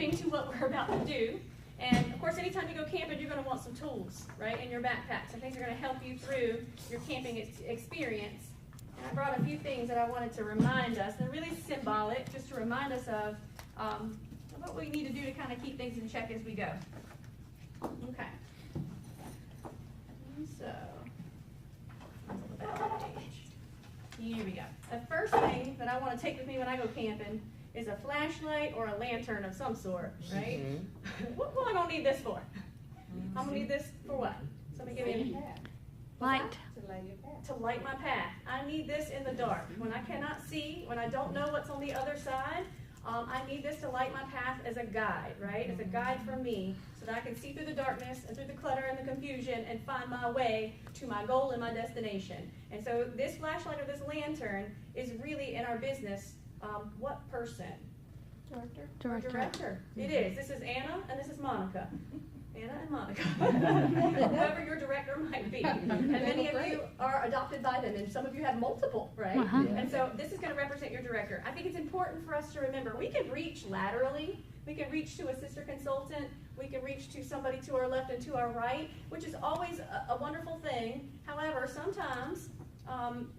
camping to what we're about to do. And of course, anytime you go camping, you're going to want some tools, right, in your backpack. Some things are going to help you through your camping experience. And I brought a few things that I wanted to remind us. They're really symbolic, just to remind us of what we need to do to kind of keep things in check as we go. Okay. So, here we go. The first thing that I want to take with me when I go camping is a flashlight or a lantern of some sort, right? Mm-hmm. What am I going to need this for? Mm-hmm. I'm going to need this for what? Somebody give me a light. To light my path. I need this in the dark. When I cannot see, when I don't know what's on the other side, I need this to light my path as a guide, right? As a guide for me so that I can see through the darkness and through the clutter and the confusion and find my way to my goal and my destination. And so this flashlight or this lantern is really in our business. What person? Director. It is. This is Anna and this is Monica. Anna and Monica. Whoever your director might be. And many of you are adopted by them, and some of you have multiple, right? Uh-huh. And so this is going to represent your director. I think it's important for us to remember we can reach laterally. We can reach to a sister consultant. We can reach to somebody to our left and to our right, which is always a wonderful thing. However, sometimes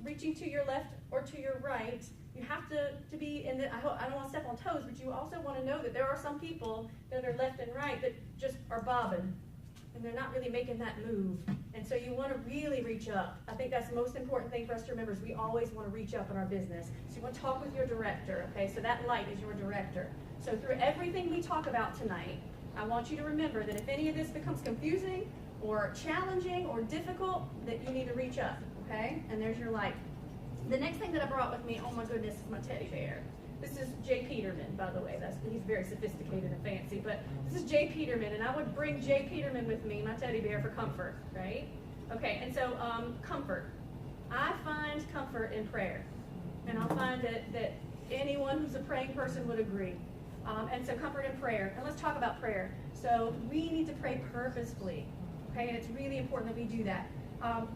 reaching to your left or to your right, you have to be in the, I don't want to step on toes, but you also want to know that there are some people that are left and right that just are bobbing, and they're not really making that move. And so you want to really reach up. I think that's the most important thing for us to remember is we always want to reach up in our business. So you want to talk with your director, okay? So that light is your director. So through everything we talk about tonight, I want you to remember that if any of this becomes confusing or challenging or difficult, that you need to reach up, okay? And there's your light. The next thing that I brought with me, oh my goodness, is my teddy bear. This is J. Peterman, by the way. He's very sophisticated and fancy, but this is J. Peterman, and I would bring J. Peterman with me, my teddy bear, for comfort, right? Okay, and so comfort. I find comfort in prayer, and I'll find that anyone who's a praying person would agree. And so comfort in prayer. And let's talk about prayer. So we need to pray purposefully, okay? And it's really important that we do that.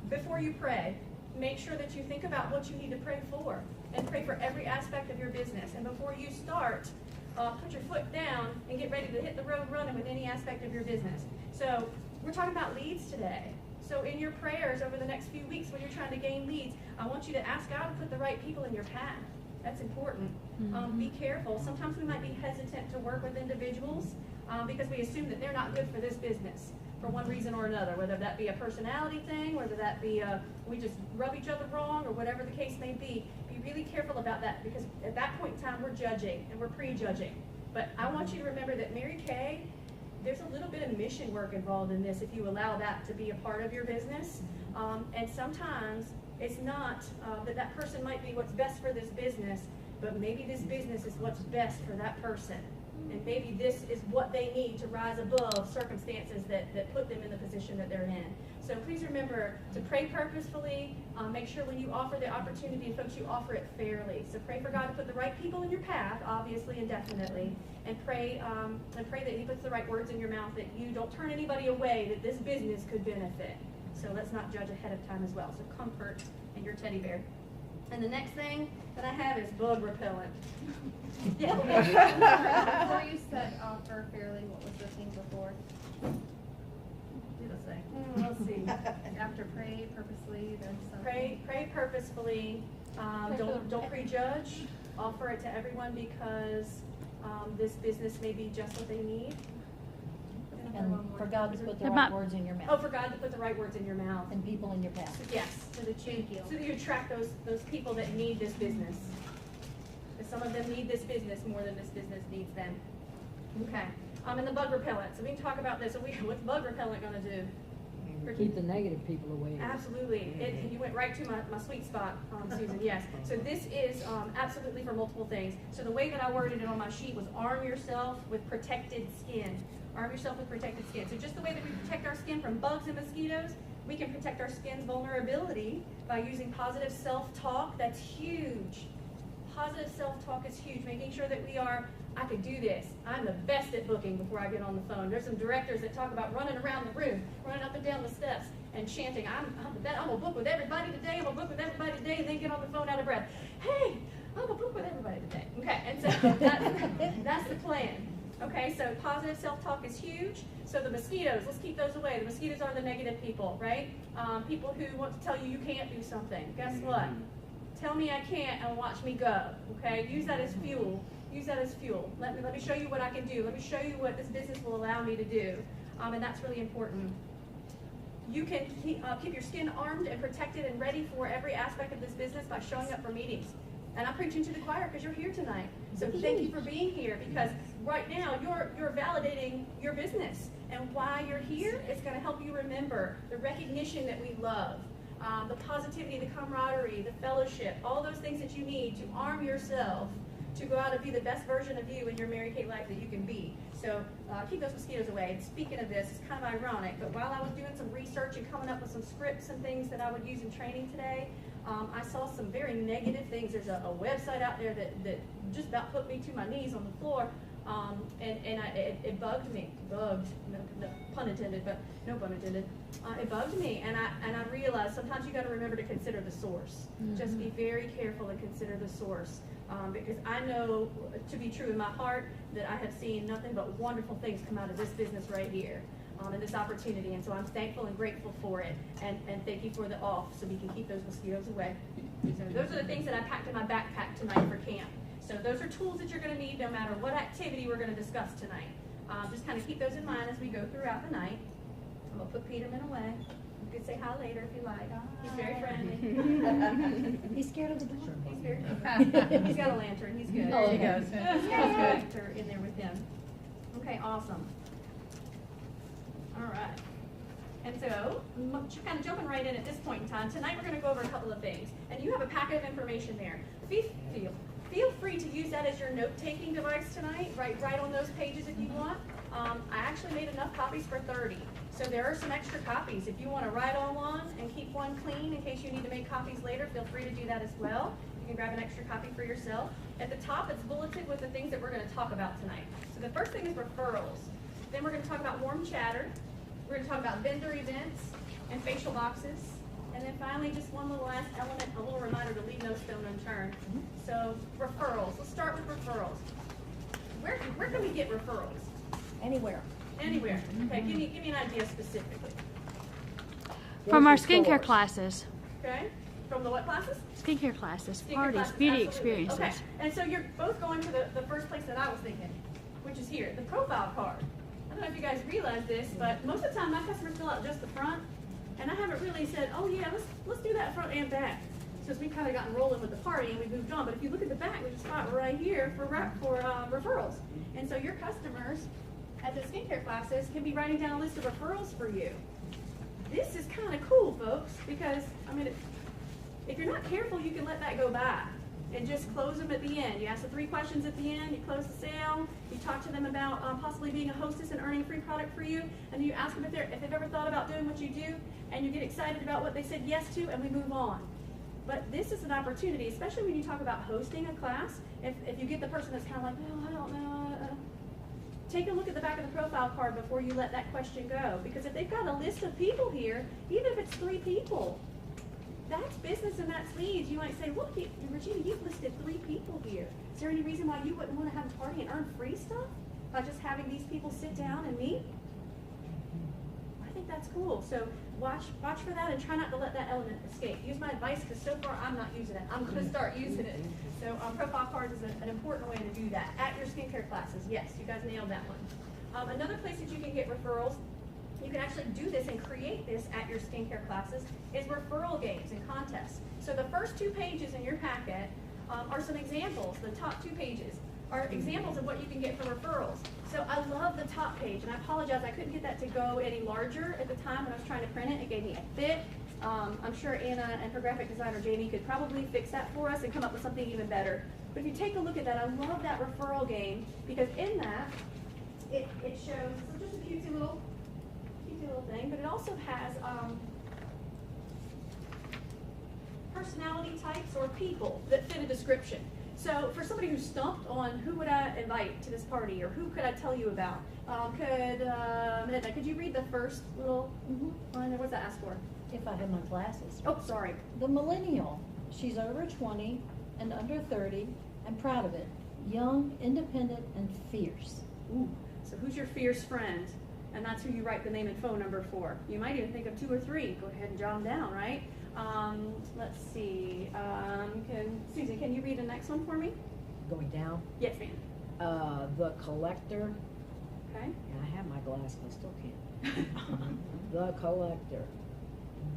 Before you pray, make sure that you think about what you need to pray for and pray for every aspect of your business. And before you start, put your foot down and get ready to hit the road running with any aspect of your business. So we're talking about leads today. So in your prayers over the next few weeks when you're trying to gain leads, I want you to ask God to put the right people in your path. That's important. Be careful. Sometimes we might be hesitant to work with individuals because we assume that they're not good for this business for one reason or another, whether that be a personality thing, whether that be we just rub each other wrong, or whatever the case may be. Be really careful about that, because at that point in time we're judging and we're prejudging. But I want you to remember that Mary Kay, there's a little bit of mission work involved in this if you allow that to be a part of your business. And sometimes it's not that person might be what's best for this business, but maybe this business is what's best for that person. And maybe this is what they need to rise above circumstances that put them in the position that they're in. So please remember to pray purposefully. Make sure when you offer the opportunity, folks, you offer it fairly. So pray for God to put the right people in your path, obviously and definitely, and pray that He puts the right words in your mouth, that you don't turn anybody away, that this business could benefit. So let's not judge ahead of time as well. So comfort in your teddy bear. And the next thing that I have is bug repellent. Before you said offer fairly, what was the thing before? What did I say? Let's see. After pray purposely, there's something. Pray purposefully. Don't prejudge. Offer it to everyone because this business may be just what they need. And for God to put the right words in your mouth. Oh, for God to put the right words in your mouth. And people in your path. Yes, so that you attract those people that need this business. Because some of them need this business more than this business needs them. Okay. And the bug repellent. So we can talk about this. So what's bug repellent going to do? Keep the negative people away. Absolutely. You went right to my sweet spot, Susan. Yes. So this is absolutely for multiple things. So the way that I worded it on my sheet was arm yourself with protected skin. Arm yourself with protected skin. So just the way that we protect our skin from bugs and mosquitoes, we can protect our skin's vulnerability by using positive self-talk. That's huge. Positive self-talk is huge. Making sure that we are, I could do this. I'm the best at booking before I get on the phone. There's some directors that talk about running around the room, running up and down the steps, and chanting, I'm going to book with everybody today, I'm going to book with everybody today, and then get on the phone out of breath. Hey, I'm going to book with everybody today. Okay, and so that's the plan. Okay, so positive self-talk is huge. So the mosquitoes, let's keep those away. The mosquitoes are the negative people, right? People who want to tell you you can't do something. Guess what? Tell me I can't and watch me go. Okay, use that as fuel. Use that as fuel. Let me show you what I can do. Let me show you what this business will allow me to do. And that's really important. You can keep your skin armed and protected and ready for every aspect of this business by showing up for meetings. And I'm preaching to the choir because you're here tonight. So thank you for being here, because right now you're validating your business. And why you're here is going to help you remember the recognition that we love, the positivity, the camaraderie, the fellowship, all those things that you need to arm yourself to go out and be the best version of you in your Mary Kay life that you can be. So keep those mosquitoes away. And speaking of this, it's kind of ironic, but while I was doing some research and coming up with some scripts and things that I would use in training today, I saw some very negative things. There's a website out there that just about put me to my knees on the floor, it bugged me. Bugged, no pun intended, but no pun intended. It bugged me, and I realized sometimes you got to remember to consider the source. Just be very careful and consider the source, because I know to be true in my heart that I have seen nothing but wonderful things come out of this business right here. And this opportunity, and so I'm thankful and grateful for it, and thank you for the off, so we can keep those mosquitoes away. So those are the things that I packed in my backpack tonight for camp. So those are tools that you're going to need no matter what activity we're going to discuss tonight. Just kind of keep those in mind as we go throughout the night. I'm going to put Peterman away. You can say hi later if you like. He's very friendly. He's scared of the dark. He's very He's got a lantern. He's good. There he goes. He's got a lantern in there with him. Okay, awesome. All right. And so, kind of jumping right in at this point in time, tonight we're going to go over a couple of things. And you have a packet of information there. Feel free to use that as your note-taking device tonight. Write on those pages if you want. I actually made enough copies for 30. So there are some extra copies. If you want to write on one and keep one clean in case you need to make copies later, feel free to do that as well. You can grab an extra copy for yourself. At the top, it's bulleted with the things that we're going to talk about tonight. So the first thing is referrals. Then we're going to talk about warm chatter. We're going to talk about vendor events and facial boxes. And then finally, just one little last element, a little reminder to leave no stone unturned. So referrals. Let's start with referrals. Where can we get referrals? Anywhere. Anywhere. Okay, give me an idea specifically. From our skincare classes. Okay. From the what classes? Skincare classes, Skincare parties, classes, beauty absolutely. experiences. Okay. And so you're both going to the first place that I was thinking, which is here, the profile card. I don't know if you guys realize this, but most of the time my customers fill out just the front, and I haven't really said, oh yeah, let's do that front and back. Since we've kind of gotten rolling with the party and we moved on. But if you look at the back, there's a spot right here for referrals. And so your customers at the skincare classes can be writing down a list of referrals for you. This is kind of cool, folks, because I mean, if you're not careful, you can let that go by and just close them at the end. You ask the 3 questions at the end, you close the sale, you talk to them about possibly being a hostess and earning a free product for you, and you ask them if they've ever thought about doing what you do, and you get excited about what they said yes to, and we move on. But this is an opportunity, especially when you talk about hosting a class, if you get the person that's kind of like, oh, I don't know, take a look at the back of the profile card before you let that question go. Because if they've got a list of people here, even if it's 3 people, that's business and that's leads. You might say, look, Regina, you've listed 3 people here. Is there any reason why you wouldn't want to have a party and earn free stuff by just having these people sit down and meet? I think that's cool. So watch for that and try not to let that element escape. Use my advice, because so far I'm not using it. I'm going to start using it. So profile cards is an important way to do that. At your skincare classes, yes, you guys nailed that one. Another place that you can get referrals, you can actually do this and create this at your skincare classes, is referral games and contests. So the first 2 pages in your packet are some examples. The top 2 pages are examples of what you can get for referrals. So I love the top page, and I apologize, I couldn't get that to go any larger at the time when I was trying to print it. It gave me a fit. I'm sure Anna and her graphic designer, Jamie, could probably fix that for us and come up with something even better. But if you take a look at that, I love that referral game, because in that, it shows just a cutesy little thing, but it also has personality types or people that fit a description. So for somebody who's stumped on who would I invite to this party, or who could I tell you about, could you read the first little line there? What's that ask for? If I had my glasses. Oh, sorry. The millennial. She's over 20 and under 30 and proud of it. Young, independent, and fierce. Ooh, so who's your fierce friend? And that's who you write the name and phone number for. You might even think of 2 or 3. Go ahead and jot them down, right? Let's see. Susan, can you read the next one for me? Going down, Yes, ma'am. the collector, Okay. and I have my glasses, I still can't. The collector.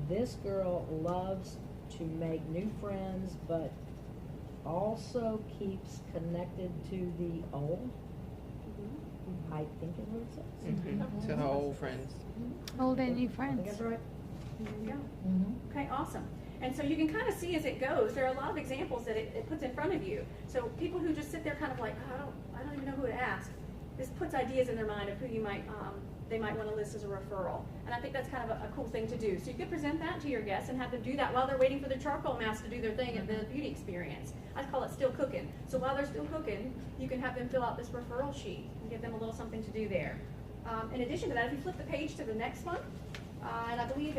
This girl loves to make new friends, but also keeps connected to the old. I think is what it says. To her old friends. Old and new I think friends. that's right. There you go. Mm-hmm. Okay, awesome. And so you can kind of see as it goes, there are a lot of examples that it puts in front of you. So people who just sit there kind of like, oh, I don't even know who to ask. This puts ideas in their mind of who you might, they might want to list as a referral. And I think that's kind of a cool thing to do. So you could present that to your guests and have them do that while they're waiting for the charcoal mask to do their thing at the beauty experience. I call it still cooking. So while they're still cooking, you can have them fill out this referral sheet and give them a little something to do there. In addition to that, if you flip the page to the next one, and I believe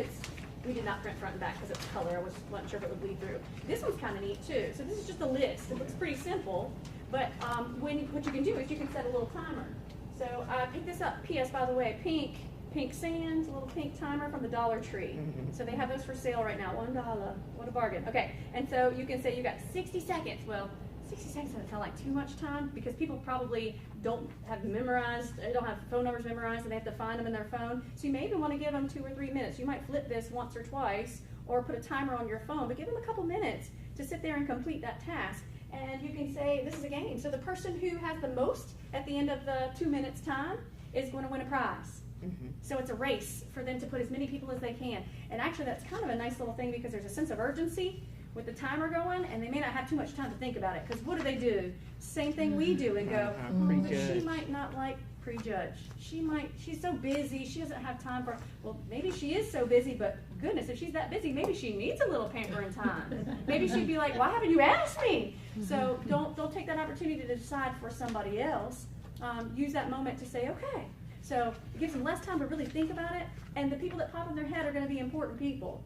we did not print front and back because it's color. I wasn't sure if it would bleed through. This one's kind of neat too. So this is just a list. It looks pretty simple, but what you can do is you can set a little timer. So I picked this up. P.S. by the way, pink sands, a little pink timer from the Dollar Tree. So they have those for sale right now. $1. What a bargain. Okay, and so you can say you got 60 seconds. Well, 60 seconds doesn't sound like too much time because people probably don't have memorized, they don't have phone numbers memorized, and they have to find them in their phone. So you may even want to give them 2 or 3 minutes. You might flip this once or twice or put a timer on your phone, but give them a couple minutes to sit there and complete that task. And you can say, this is a game. So the person who has the most at the end of the 2 minutes time is going to win a prize. So it's a race for them to put as many people as they can. And actually that's kind of a nice little thing because there's a sense of urgency with the timer going, and they may not have too much time to think about it, because what do? Same thing we do and go, oh, but she might not like prejudge. She's so busy, she doesn't have time for, well, maybe she is so busy, but goodness, if she's that busy, maybe she needs a little pampering time. Maybe she'd be like, why haven't you asked me? So don't take that opportunity to decide for somebody else. Use that moment to say, okay. So it gives them less time to really think about it, and the people that pop in their head are going to be important people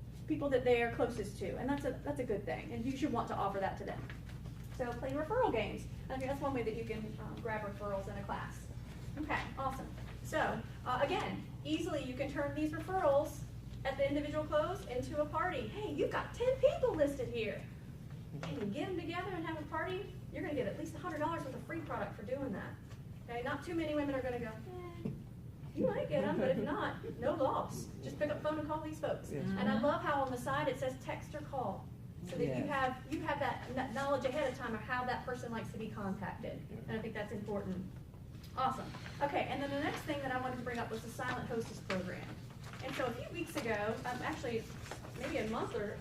that they are closest to, and that's a good thing, and you should want to offer that to them. So play referral games. I think that's one way that you can grab referrals in a class. Okay, awesome. So again, easily you can turn these referrals at the individual close into a party. Hey, you've got 10 people listed here. Can you get them together and have a party? You're going to get at least $100 worth of free product for doing that. Okay, not too many women are going to go, you might get them, but if not, no loss. Just pick up the phone and call these folks. And I love how on the side it says text or call, so that you have that knowledge ahead of time of how that person likes to be contacted. And I think that's important. Awesome. Okay, and then the next thing that I wanted to bring up was the Silent Hostess program. And so a few weeks ago, actually maybe a month or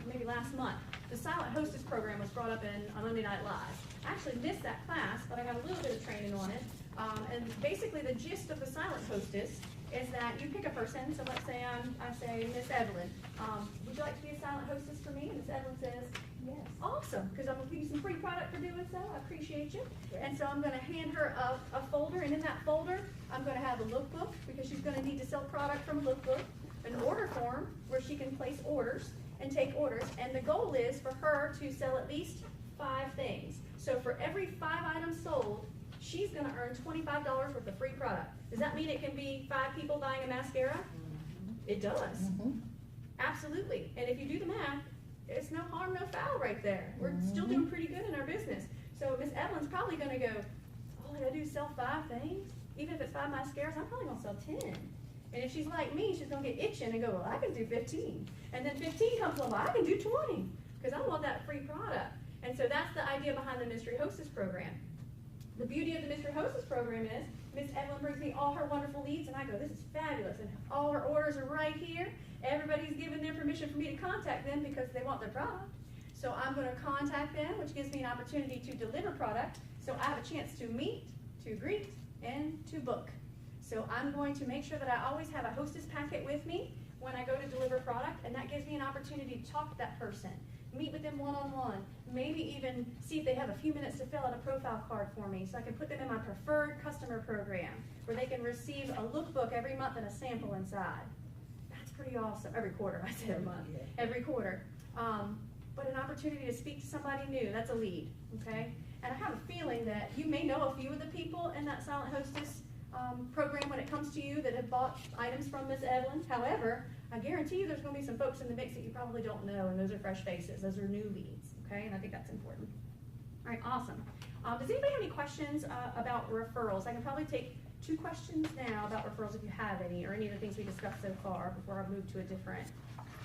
maybe last month, the Silent Hostess program was brought up on Monday Night Live. I actually missed that class, but I got a little bit of training on it. And basically the gist of the Silent Hostess is that you pick a person. So let's say I say Miss Evelyn. Would you like to be a Silent Hostess for me? And Miss Evelyn says, yes. Awesome, because I'm going to give you some free product for doing so. I appreciate you. And so I'm going to hand her a folder, and in that folder, I'm going to have a lookbook, because she's going to need to sell product from a lookbook, an order form where she can place orders and take orders. And the goal is for her to sell at least 5 things. So for every 5 items sold, she's going to earn $25 worth of free product. Does that mean it can be 5 people buying a mascara? It does. Absolutely. And if you do the math, it's no harm, no foul right there. We're still doing pretty good in our business. So Miss Evelyn's probably going to go, all I got to do is sell 5 things? Even if it's 5 mascaras, I'm probably going to sell 10. And if she's like me, she's going to get itching and go, well, I can do 15. And then 15 comes along, well, I can do 20, because I want that free product. And so that's the idea behind the Mystery Hostess program. The beauty of the Mystery Hostess program is Miss Evelyn brings me all her wonderful leads, and I go, this is fabulous, and all her orders are right here. Everybody's given their permission for me to contact them because they want their product. So I'm going to contact them, which gives me an opportunity to deliver product. So I have a chance to meet, to greet, and to book. So I'm going to make sure that I always have a hostess packet with me when I go to deliver product, and that gives me an opportunity to talk to that person, meet with them one-on-one, maybe even see if they have a few minutes to fill out a profile card for me so I can put them in my preferred customer program where they can receive a lookbook every month and a sample inside. That's pretty awesome. Every quarter, I said a month. Every quarter. But an opportunity to speak to somebody new, that's a lead, okay? And I have a feeling that you may know a few of the people in that Silent Hostess program when it comes to you that have bought items from Miss Evelyn. However, I guarantee you there's going to be some folks in the mix that you probably don't know, and those are fresh faces. Those are new leads, okay? And I think that's important. All right, awesome. Does anybody have any questions about referrals? I can probably take 2 questions now about referrals if you have any, or any of the things we discussed so far before I move to a different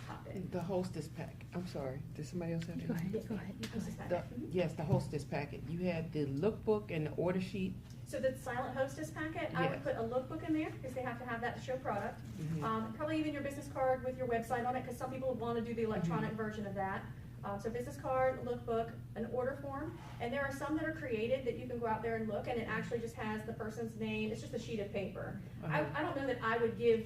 topic. The hostess pack. I'm sorry. Did somebody else have any? Go ahead, Yes, go ma'am. ahead. Hostess packet. The, yes, the hostess packet. You had the lookbook and the order sheet. So the Silent Hostess packet, I would Yes. put a lookbook in there because they have to have that to show product. Probably even your business card with your website on it, because some people want to do the electronic version of that. So business card, lookbook, an order form, and there are some that are created that you can go out there and look, and it actually just has the person's name. It's just a sheet of paper. I don't know that I would give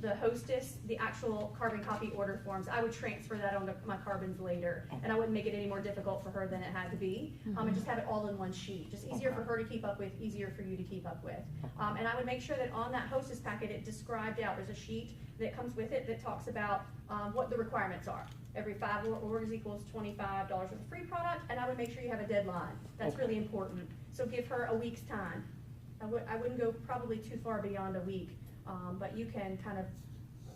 the hostess the actual carbon copy order forms. I would transfer that onto my carbons later, and I wouldn't make it any more difficult for her than it had to be. And just have it all in one sheet. Just easier for her to keep up with, easier for you to keep up with. And I would make sure that on that hostess packet it described out, there's a sheet that comes with it that talks about what the requirements are. Every 5 orders equals $25 worth of free product, and I would make sure you have a deadline. That's really important. So give her a week's time. I wouldn't go probably too far beyond a week, but you can kind of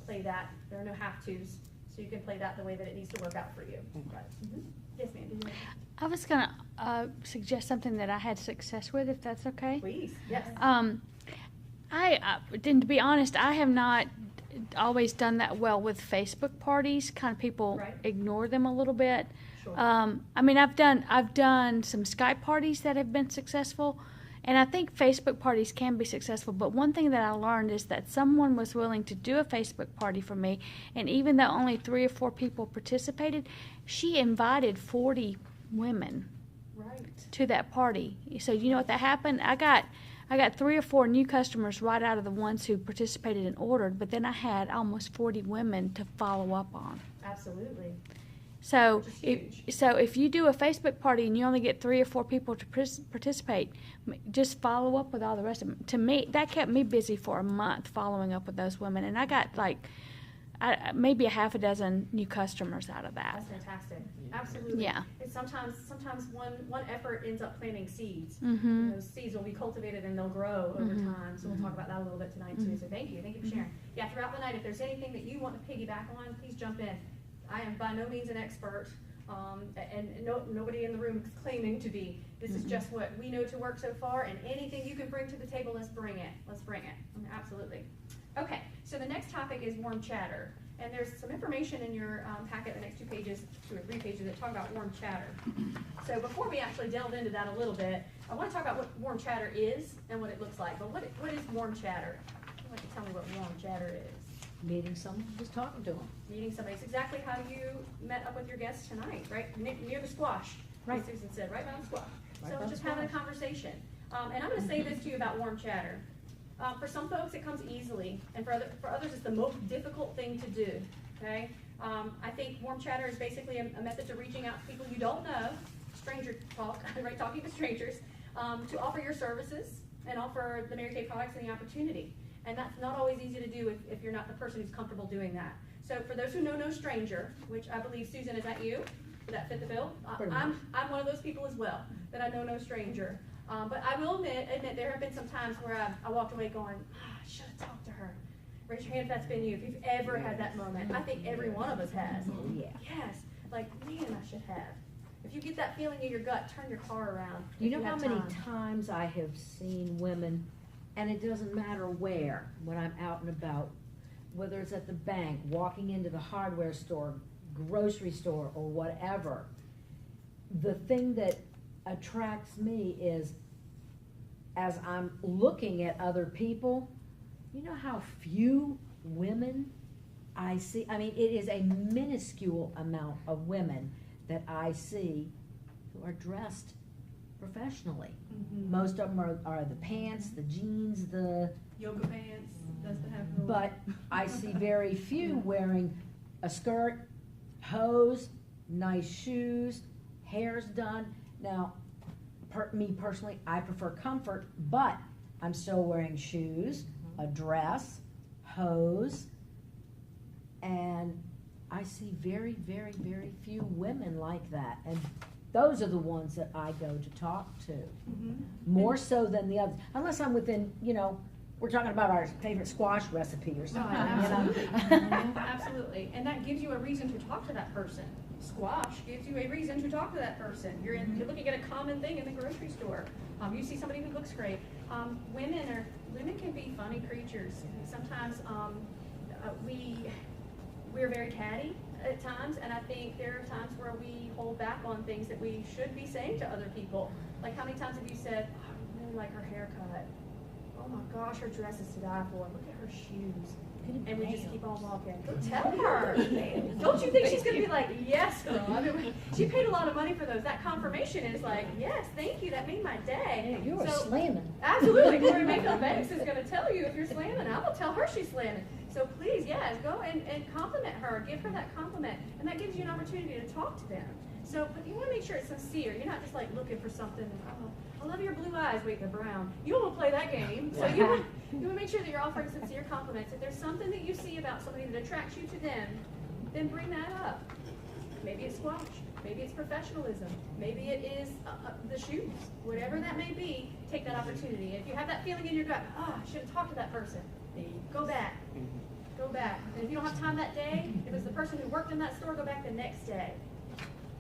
play that. There are no have-tos, so you can play that the way that it needs to work out for you. But, yes, ma'am. Do you I was going to suggest something that I had success with, if that's okay. please, yes. To be honest, I have not always done that well with Facebook parties. Kind of people Right. ignore them a little bit. Sure. I mean, I've done some Skype parties that have been successful, and I think Facebook parties can be successful. But one thing that I learned is that someone was willing to do a Facebook party for me, and even though only 3 or 4 people participated, she invited 40 women Right. to that party. So you know what that happened? I got 3 or 4 new customers right out of the ones who participated and ordered, but then I had almost 40 women to follow up on. Absolutely. So Which is if you do a Facebook party and you only get 3 or 4 people to participate, just follow up with all the rest of them. To me, that kept me busy for a month following up with those women, and I got maybe a half a dozen new customers out of that. That's fantastic. Absolutely. Yeah. And sometimes one effort ends up planting seeds. Mm-hmm. And those seeds will be cultivated and they'll grow over time. So we'll talk about that a little bit tonight too. So thank you for sharing. Yeah, throughout the night, if there's anything that you want to piggyback on, please jump in. I am by no means an expert, and nobody in the room is claiming to be. This is just what we know to work so far, and anything you can bring to the table, let's bring it. Let's bring it. Absolutely. Okay, so the next topic is warm chatter. And there's some information in your packet, the next 2 or 3 pages that talk about warm chatter. So before we actually delve into that a little bit, I want to talk about what warm chatter is and what it looks like. But what is warm chatter? I'd like to tell me what warm chatter is. Meeting someone, just talking to them. Meeting somebody. It's exactly how you met up with your guests tonight, right? Near the squash, Right. as Susan said, right by the squash. Right So by the just having a squash. conversation. And I'm going to say this to you about warm chatter. For some folks, it comes easily, and for others, it's the most difficult thing to do. Okay, I think warm chatter is basically a method to reaching out to people you don't know, stranger talk, right? Talking to strangers, to offer your services and offer the Mary Kay products and the opportunity. And that's not always easy to do if you're not the person who's comfortable doing that. So for those who know no stranger, which I believe, Susan, is that you? Does that fit the bill? Pretty much. I'm one of those people as well, that I know no stranger. But I will admit there have been some times where I walked away going, I should have talked to her. Raise your hand if that's been you, if you've ever had that moment. I think every one of us has. Yeah. Yes, like, man, I should have. If you get that feeling in your gut, turn your car around. You if know how have many time. times I have seen women, and it doesn't matter where, when I'm out and about, whether it's at the bank, walking into the hardware store, grocery store, or whatever, the thing that attracts me is, as I'm looking at other people, you know how few women I see? I mean, it is a minuscule amount of women that I see who are dressed professionally. Most of them are the pants, the jeans, the, Yoga pants, does the have little- but I see very few wearing a skirt, hose, nice shoes, hair's done. Now, me personally, I prefer comfort, but I'm still wearing shoes, a dress, hose, and I see very, very, very few women like that. And those are the ones that I go to talk to, Mm-hmm. more so than the others. Unless I'm within, we're talking about our favorite squash recipe or something, Absolutely. Absolutely. And that gives you a reason to talk to that person. Squash gives you a reason to talk to that person. You're looking at a common thing in the grocery store. You see somebody who looks great. Women can be funny creatures. Sometimes we're very catty at times, and I think there are times where we hold back on things that we should be saying to other people. Like, how many times have you said, oh, I really like her haircut. Oh my gosh, her dress is to die for. Look at her shoes. And we just keep on walking. Go tell her. Don't you think she's going to be like, yes, girl. I mean, she paid a lot of money for those. That confirmation is like, yes, thank you. That made my day. You are slamming. Absolutely. Corey Mayfield Banks is going to tell you if you're slamming. I will tell her she's slamming. So please, yes, go and compliment her. Give her that compliment. And that gives you an opportunity to talk to them. So, but you want to make sure it's sincere. You're not just like looking for something. Oh, I love your blue eyes. Wait, they're brown. You don't want to play that game. So you want to make sure that you're offering sincere compliments. If there's something that you see about somebody that attracts you to them, then bring that up. Maybe it's squash. Maybe it's professionalism. Maybe it is the shoes. Whatever that may be, take that opportunity. If you have that feeling in your gut, I should have talked to that person, go back. Go back. And if you don't have time that day, if it's the person who worked in that store, go back the next day.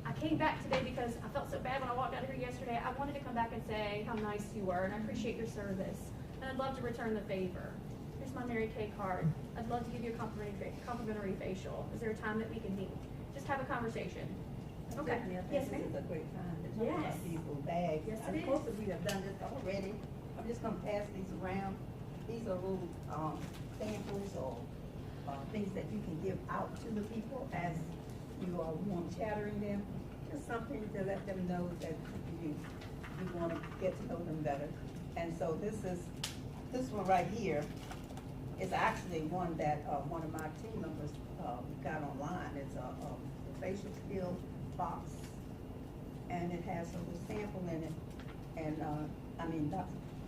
I came back today because I felt so bad when I walked out here yesterday. I wanted to come back and say how nice you were, and I appreciate your service. And I'd love to return the favor. Here's my Mary Kay card. I'd love to give you a complimentary facial. Is there a time that we can meet? Just have a conversation. Okay. Yes, ma'am. This is a great time to talk Yes. about people's bags. Yes, it Of course, is. we have done this already. I'm just gonna pass these around. These are little samples or things that you can give out to the people as you are warm chattering them. Just something to let them know that you want to get to know them better. And so this one right here is actually one that one of my team members got online. It's a facial skill box, and it has a little sample in it. And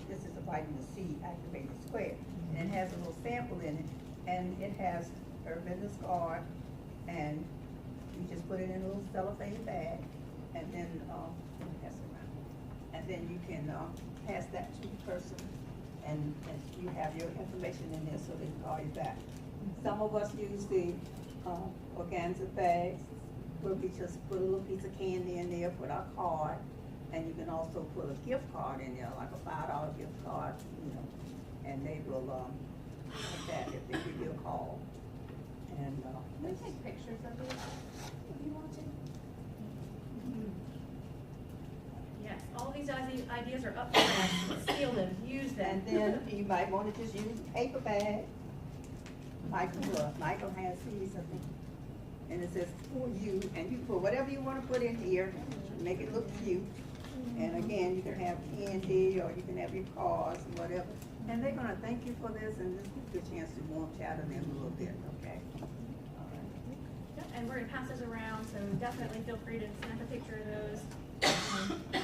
this is a vitamin C activated square, and it has a little sample in it, and it has her business card, and you just put it in a little cellophane bag, and then pass it around, and then you can pass that to the person, and you have your information in there so they can call you back. Some of us use the organza bags, where we just put a little piece of candy in there, put our card, and you can also put a gift card in there, like a $5 gift card, and they will like that if they give you a call. And Can we take pictures of these if you want to? Yes, all these ideas are up for grabs. Steal them, use them. and then you might want to just use a paper bag. Michael has these, I think, and it says for you, and you put whatever you want to put in here, make it look cute. And again, you can have candy, or you can have your cards, and whatever. And they're gonna thank you for this, and this gives you a chance to warm chat on them a little bit, okay? All right. Yep, and we're gonna pass those around, so definitely feel free to snap a picture of those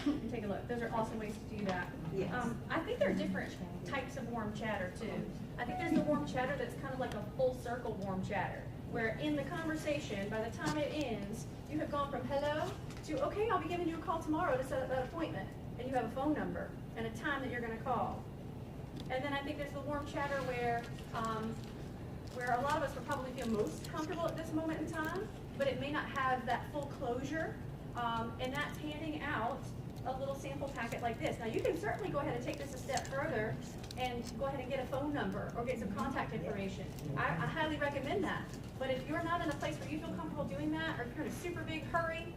and take a look. Those are awesome ways to do that. Yes. I think there are different types of warm chatter too. I think there's the warm chatter that's kind of like a full circle warm chatter, where in the conversation, by the time it ends, you have gone from hello to, okay, I'll be giving you a call tomorrow to set up that appointment. And you have a phone number and a time that you're gonna call. And then I think there's the warm chatter where a lot of us would probably feel most comfortable at this moment in time, but it may not have that full closure. And that's handing out a little sample packet like this. Now you can certainly go ahead and take this a step further and go ahead and get a phone number or get some contact information. I highly recommend that. But if you're not in a place where you feel comfortable doing that, or if you're in a super big hurry,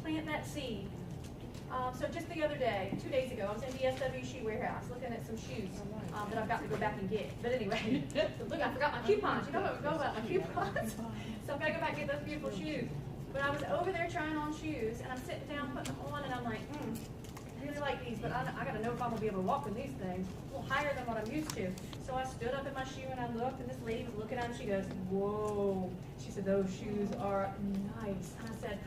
plant that seed. So just the other day, 2 days ago, I was in the SW shoe warehouse looking at some shoes that I've got to go back and get. But anyway, so look, I forgot my coupons. You know what we go about my coupons? So I've got to go back and get those beautiful shoes. But I was over there trying on shoes, and I'm sitting down putting them on, and I'm like, I really like these, but I got to know if I'm going to be able to walk in these things. A little higher than what I'm used to. So I stood up in my shoe, and I looked, and this lady was looking at them. She goes, whoa. She said, those shoes are nice. And I said,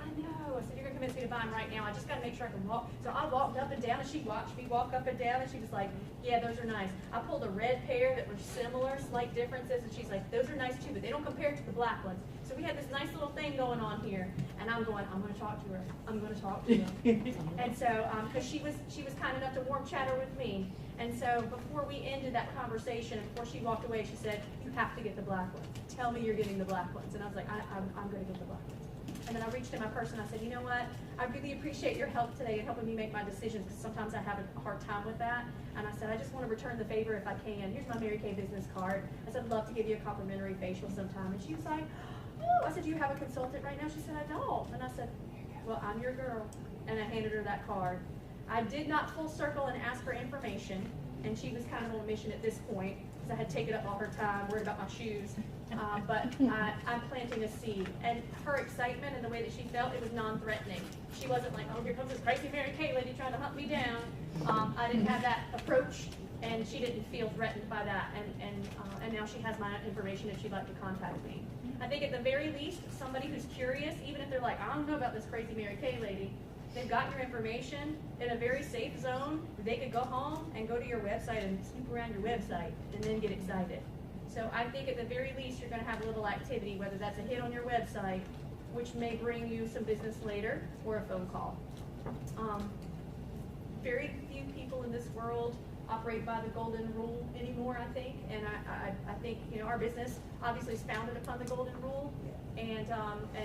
I know. oh, I said, you're gonna convince me to buy them right now. I just gotta make sure I can walk. So I walked up and down, and she watched me walk up and down, and she was like, yeah, those are nice. I pulled a red pair that were similar, slight differences, and she's like, those are nice too, but they don't compare to the black ones. So we had this nice little thing going on here, and I'm going, I'm gonna talk to her. I'm gonna talk to her. And so, because she was kind enough to warm chatter with me. And so before we ended that conversation, and before she walked away, she said, you have to get the black ones. Tell me you're getting the black ones. And I was like, I'm gonna get the black ones. And then I reached in my purse and I said, you know what? I really appreciate your help today in helping me make my decisions, because sometimes I have a hard time with that. And I said, I just want to return the favor if I can. Here's my Mary Kay business card. I said, I'd love to give you a complimentary facial sometime. And she was like, oh, I said, do you have a consultant right now? She said, I don't. And I said, well, I'm your girl. And I handed her that card. I did not full circle and ask for information. And she was kind of on a mission at this point, because I had taken up all her time, worried about my shoes. But I'm planting a seed. And her excitement and the way that she felt, it was non-threatening. She wasn't like, oh, here comes this crazy Mary Kay lady trying to hunt me down. I didn't have that approach, and she didn't feel threatened by that. And now she has my information if she'd like to contact me. I think at the very least, somebody who's curious, even if they're like, I don't know about this crazy Mary Kay lady, they've got your information in a very safe zone. They could go home and go to your website and snoop around your website and then get excited. So I think at the very least, you're going to have a little activity, whether that's a hit on your website, which may bring you some business later, or a phone call. Very few people in this world operate by the golden rule anymore, I think. And I think, you know, our business obviously is founded upon the golden rule. And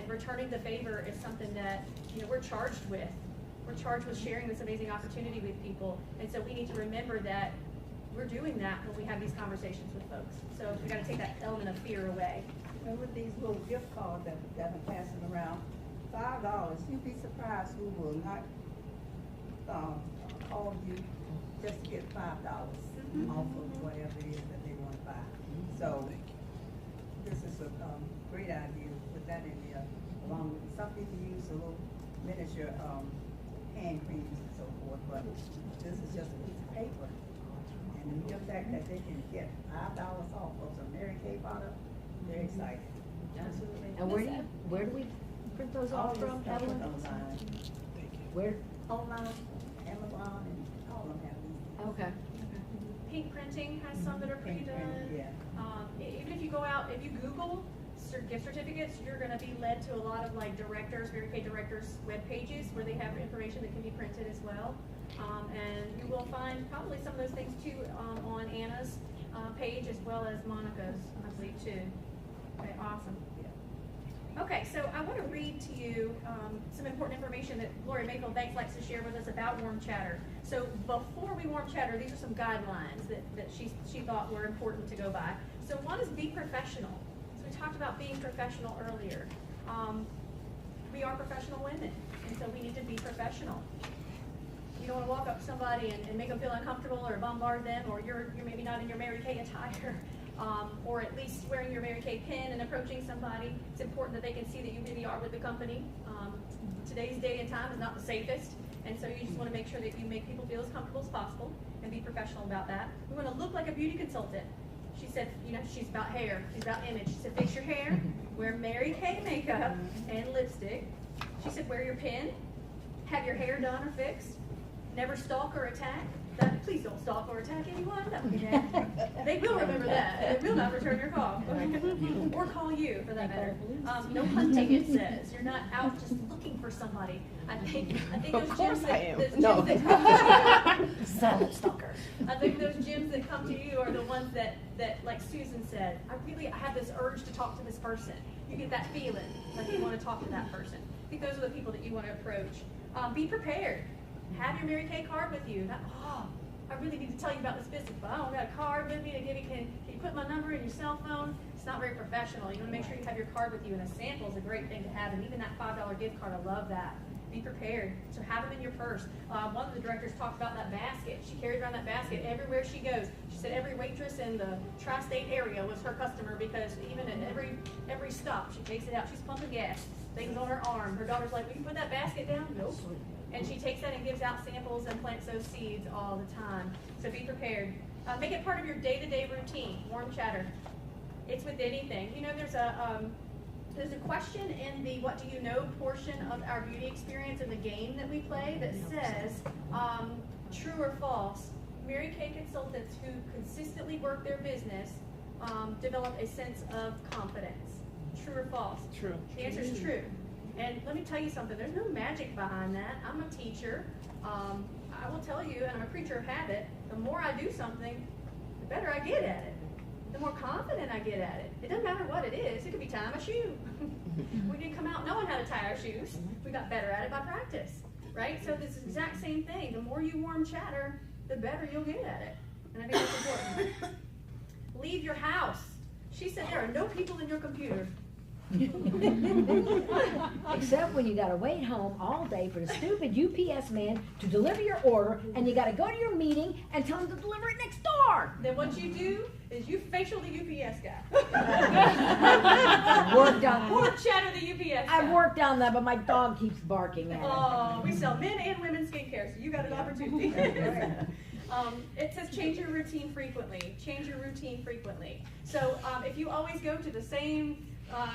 returning the favor is something that, you know, we're charged with. We're charged with sharing this amazing opportunity with people. And so we need to remember that we're doing that when we have these conversations with folks. So we got to take that element of fear away. And with these little gift cards that are passing around, $5, you'd be surprised who will not call you just to get $5 off of whatever it is that they want to buy. So this is a great idea to put that in there, along with some people use a little miniature hand creams and so forth, but this is just a piece of paper. And the fact that they can get $5 off of some Mary Kay product, they're excited. Absolutely. And where do we print those off from? Evelyn? Online. Where? Online, Amazon, and all of them have these. Okay. Pink Printing has some that are Pink pre-done. printing, yeah. Even if you go out, if you Google gift certificates, you're going to be led to a lot of like directors, Mary Kay directors web pages where they have information that can be printed as well. And you will find probably some of those things too on Anna's page as well as Monica's, I believe, too. Okay, awesome. Okay, so I want to read to you some important information that Gloria Mayfield Banks likes to share with us about warm chatter. So before we warm chatter, these are some guidelines that she thought were important to go by. So one is be professional. So we talked about being professional earlier. We are professional women, and so we need to be professional. You don't want to walk up to somebody and make them feel uncomfortable or bombard them, or you're maybe not in your Mary Kay attire. Or at least wearing your Mary Kay pin and approaching somebody. It's important that they can see that you really are with the company. Today's day and time is not the safest, and so you just want to make sure that you make people feel as comfortable as possible and be professional about that. We want to look like a beauty consultant. She said, you know, she's about hair, she's about image. She said, fix your hair, wear Mary Kay makeup and lipstick. She said, wear your pin, have your hair done or fixed, never stalk or attack. Please don't stalk or attack anyone. That would be bad. They will remember that. They will not return your call. Or call you, for that matter. No hunting, it says. You're not out just looking for somebody. I think those gyms Silent stalker. I think those gyms that come to you are the ones that like Susan said, I have this urge to talk to this person. You get that feeling like you want to talk to that person. I think those are the people that you want to approach. Be prepared. Have your Mary Kay card with you. I really need to tell you about this business, but I don't got a card with me to give you. Can you put my number in your cell phone? It's not very professional. You want to make sure you have your card with you, and a sample is a great thing to have, and even that $5 gift card, I love that. Be prepared. So have them in your purse. One of the directors talked about that basket. She carries around that basket everywhere she goes. She said every waitress in the tri-state area was her customer, because even at every stop, she takes it out. She's pumping gas. Things on her arm. Her daughter's like, will you put that basket down? Nope. And she takes that and gives out samples and plants those seeds all the time. So be prepared. Make it part of your day-to-day routine. Warm chatter. It's with anything. You know, there's there's a question in the what do you know portion of our beauty experience in the game that we play that says, true or false, Mary Kay consultants who consistently work their business develop a sense of confidence. True or false? True. The answer is true. And let me tell you something, there's no magic behind that. I'm a teacher. I will tell you, and I'm a creature of habit, the more I do something, the better I get at it. The more confident I get at it. It doesn't matter what it is. It could be tying a shoe. We didn't come out knowing how to tie our shoes. We got better at it by practice, right? So this exact same thing. The more you warm chatter, the better you'll get at it. And I think that's important. Leave your house. She said there are no people in your computer. Except when you gotta wait home all day for the stupid UPS man to deliver your order, and you gotta go to your meeting and tell him to deliver it next door. Then what you do is you facial the UPS guy. Worked on. Or chatter the UPS guy. I've worked on that, but my dog keeps barking at it. Oh, we sell men and women's skincare, so you got an opportunity. It says change your routine frequently. Change your routine frequently. So if you always go to the same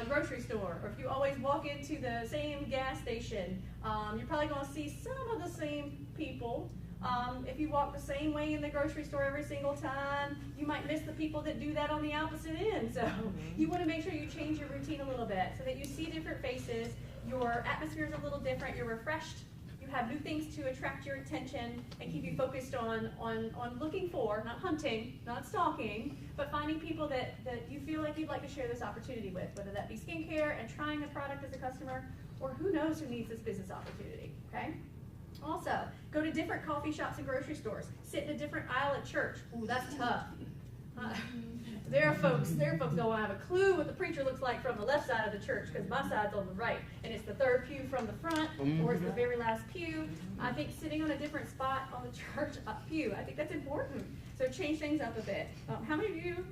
grocery store, or if you always walk into the same gas station, you're probably going to see some of the same people. If you walk the same way in the grocery store every single time, you might miss the people that do that on the opposite end. So you want to make sure you change your routine a little bit so that you see different faces, your atmosphere is a little different, you're refreshed, you have new things to attract your attention and keep you focused on looking for, not hunting, not stalking, but finding people that you feel like you'd like to share this opportunity with, whether that be skincare and trying the product as a customer, or who knows who needs this business opportunity, okay? Also, go to different coffee shops and grocery stores. Sit in a different aisle at church. Ooh, that's tough. There are folks don't have a clue what the preacher looks like from the left side of the church, because my side's on the right, and it's the third pew from the front, or it's the very last pew. I think sitting on a different spot on the church pew, I think that's important. So change things up a bit. How many of you?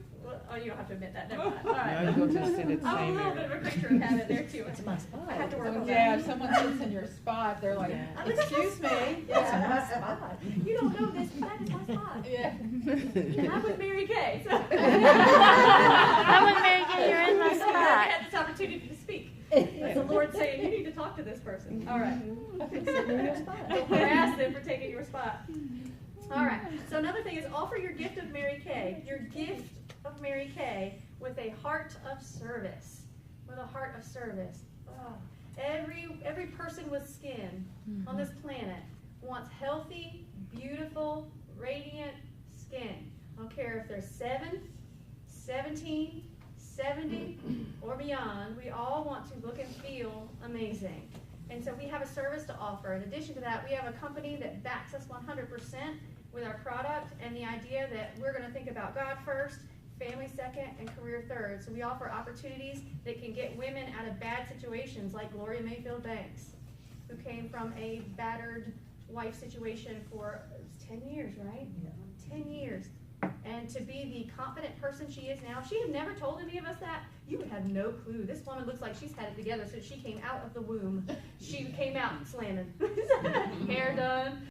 Oh, you don't have to admit that. Never mind. All right. Now you go to the sit at the I'm a same little bit area. of a creature of habit there too. It's my spot. I have to work on Yeah, that. if someone sits in your spot, they're like, excuse me. That's my spot. You don't know this, but that is my spot. Yeah. And I'm with Mary Kay. So. I'm with Mary Kay, you're in my I spot. had this opportunity to speak. It's the Lord saying, you need to talk to this person. All right. Sitting in your spot. Don't harass them for taking your spot. All right. So another thing is offer your gift of Mary Kay. Your gift of Mary Kay with a heart of service. With a heart of service. Oh. Every person with skin on this planet wants healthy, beautiful, radiant skin. I don't care if they're 7, 17, 70, or beyond. We all want to look and feel amazing. And so we have a service to offer. In addition to that, we have a company that backs us 100% with our product and the idea that we're going to think about God first, family second, and career third. So we offer opportunities that can get women out of bad situations, like Gloria Mayfield Banks, who came from a battered wife situation for 10 years, right? Yeah. 10 years. And to be the confident person she is now, if she had never told any of us that, you would have no clue. This woman looks like she's had it together since she came out of the womb. She came out slamming. Hair done.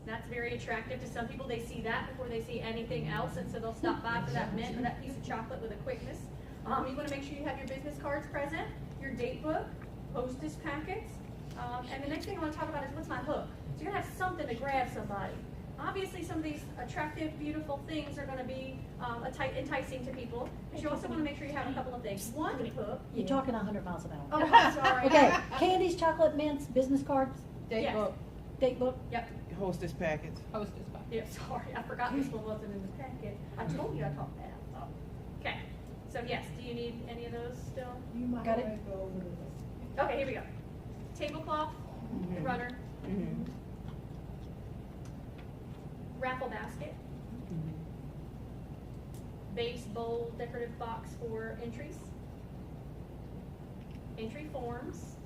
That's very attractive to some people. They see that before they see anything else, and so they'll stop by for that mint or that piece of chocolate with a quickness. You want to make sure you have your business cards present, your date book, hostess packets, and the next thing I want to talk about is what's my hook. So you're going to have something to grab somebody. Obviously, some of these attractive, beautiful things are going to be enticing to people, but you also want to make sure you have a couple of things. One hook. You're talking 100 miles an hour. Oh, I'm sorry. Okay, candies, chocolate mints, business cards, Date Yes. book, date book. Yep. Hostess packets. hostess spot. Yeah, sorry, I forgot this one wasn't in the packet. I told you I talked fast. Oh. Okay. So yes, do you need any of those still? You might Got it. wanna go over this. Okay, here we go. Tablecloth, runner, raffle basket, base bowl decorative box for entries, entry forms,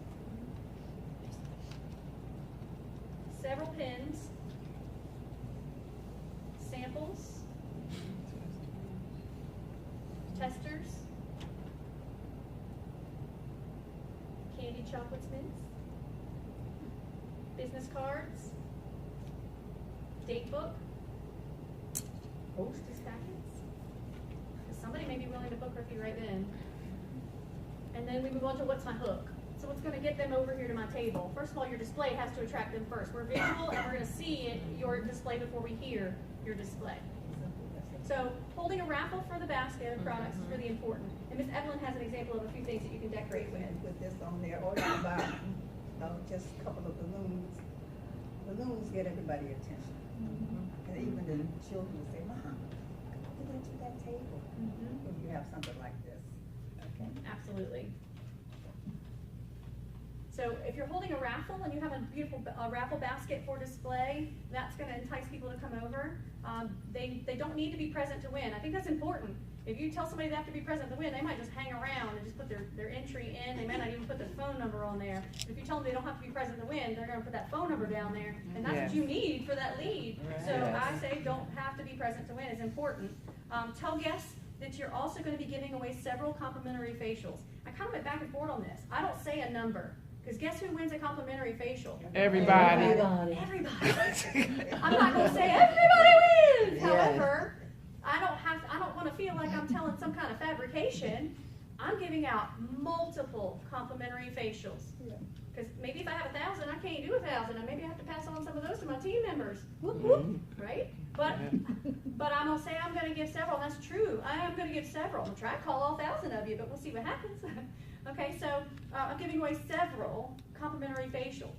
several pins, samples, testers, candy chocolates mints, business cards, date book, hostess packets. 'Cause somebody may be willing to book with you right then. And then we move on to what's my hook. So what's going to get them over here to my table? First of all, your display has to attract them first. We're visual and we're going to see your display before we hear your display. So holding a raffle for the basket of products is really important. And Miss Evelyn has an example of a few things that you can decorate with. Put this on there, or you can buy just a couple of balloons. Balloons get everybody attention. And even the children will say, Mom, put that to that table. If you have something like this. Okay. Absolutely. So if you're holding a raffle and you have a beautiful raffle basket for display, that's going to entice people to come over. They don't need to be present to win. I think that's important. If you tell somebody they have to be present to win, they might just hang around and just put their entry in. They might not even put their phone number on there. If you tell them they don't have to be present to win, they're going to put that phone number down there, and that's what you need for that lead. Right. So I say don't have to be present to win is important. Tell guests that you're also going to be giving away several complimentary facials. I kind of went back and forth on this. I don't say a number. Because guess who wins a complimentary facial? Everybody. Everybody. I'm not going to say everybody wins. Yes. However, I don't want to feel like I'm telling some kind of fabrication. I'm giving out multiple complimentary facials. Because maybe if I have 1,000, I can't do 1,000. And maybe I have to pass on some of those to my team members. Whoop, whoop, right? But I'm going to say I'm going to give several. And that's true. I am going to give several. I'll try to call all 1,000 of you, but we'll see what happens. Okay, so I'm giving away several complimentary facials.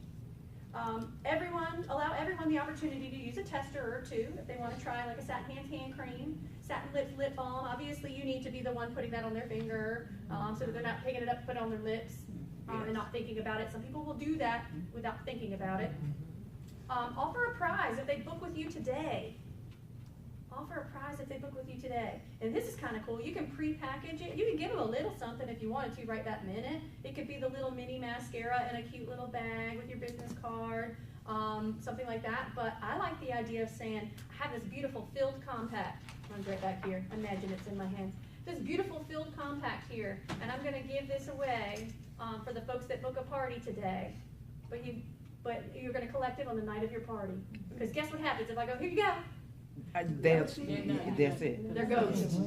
Allow everyone the opportunity to use a tester or two if they want to try like a satin hand cream, satin lip balm. Obviously, you need to be the one putting that on their finger so that they're not picking it up to put it on their lips and not thinking about it. Some people will do that without thinking about it. Offer a prize if they book with you today. Offer a prize if they book with you today. And this is kind of cool. You can pre-package it. You can give them a little something if you wanted to right that minute. It could be the little mini mascara in a cute little bag with your business card, something like that. But I like the idea of saying, I have this beautiful filled compact. I'm right back here. Imagine it's in my hands. This beautiful filled compact here. And I'm going to give this away for the folks that book a party today. But you're going to collect it on the night of your party. Because guess what happens if I go, here you go. That's it. There goes.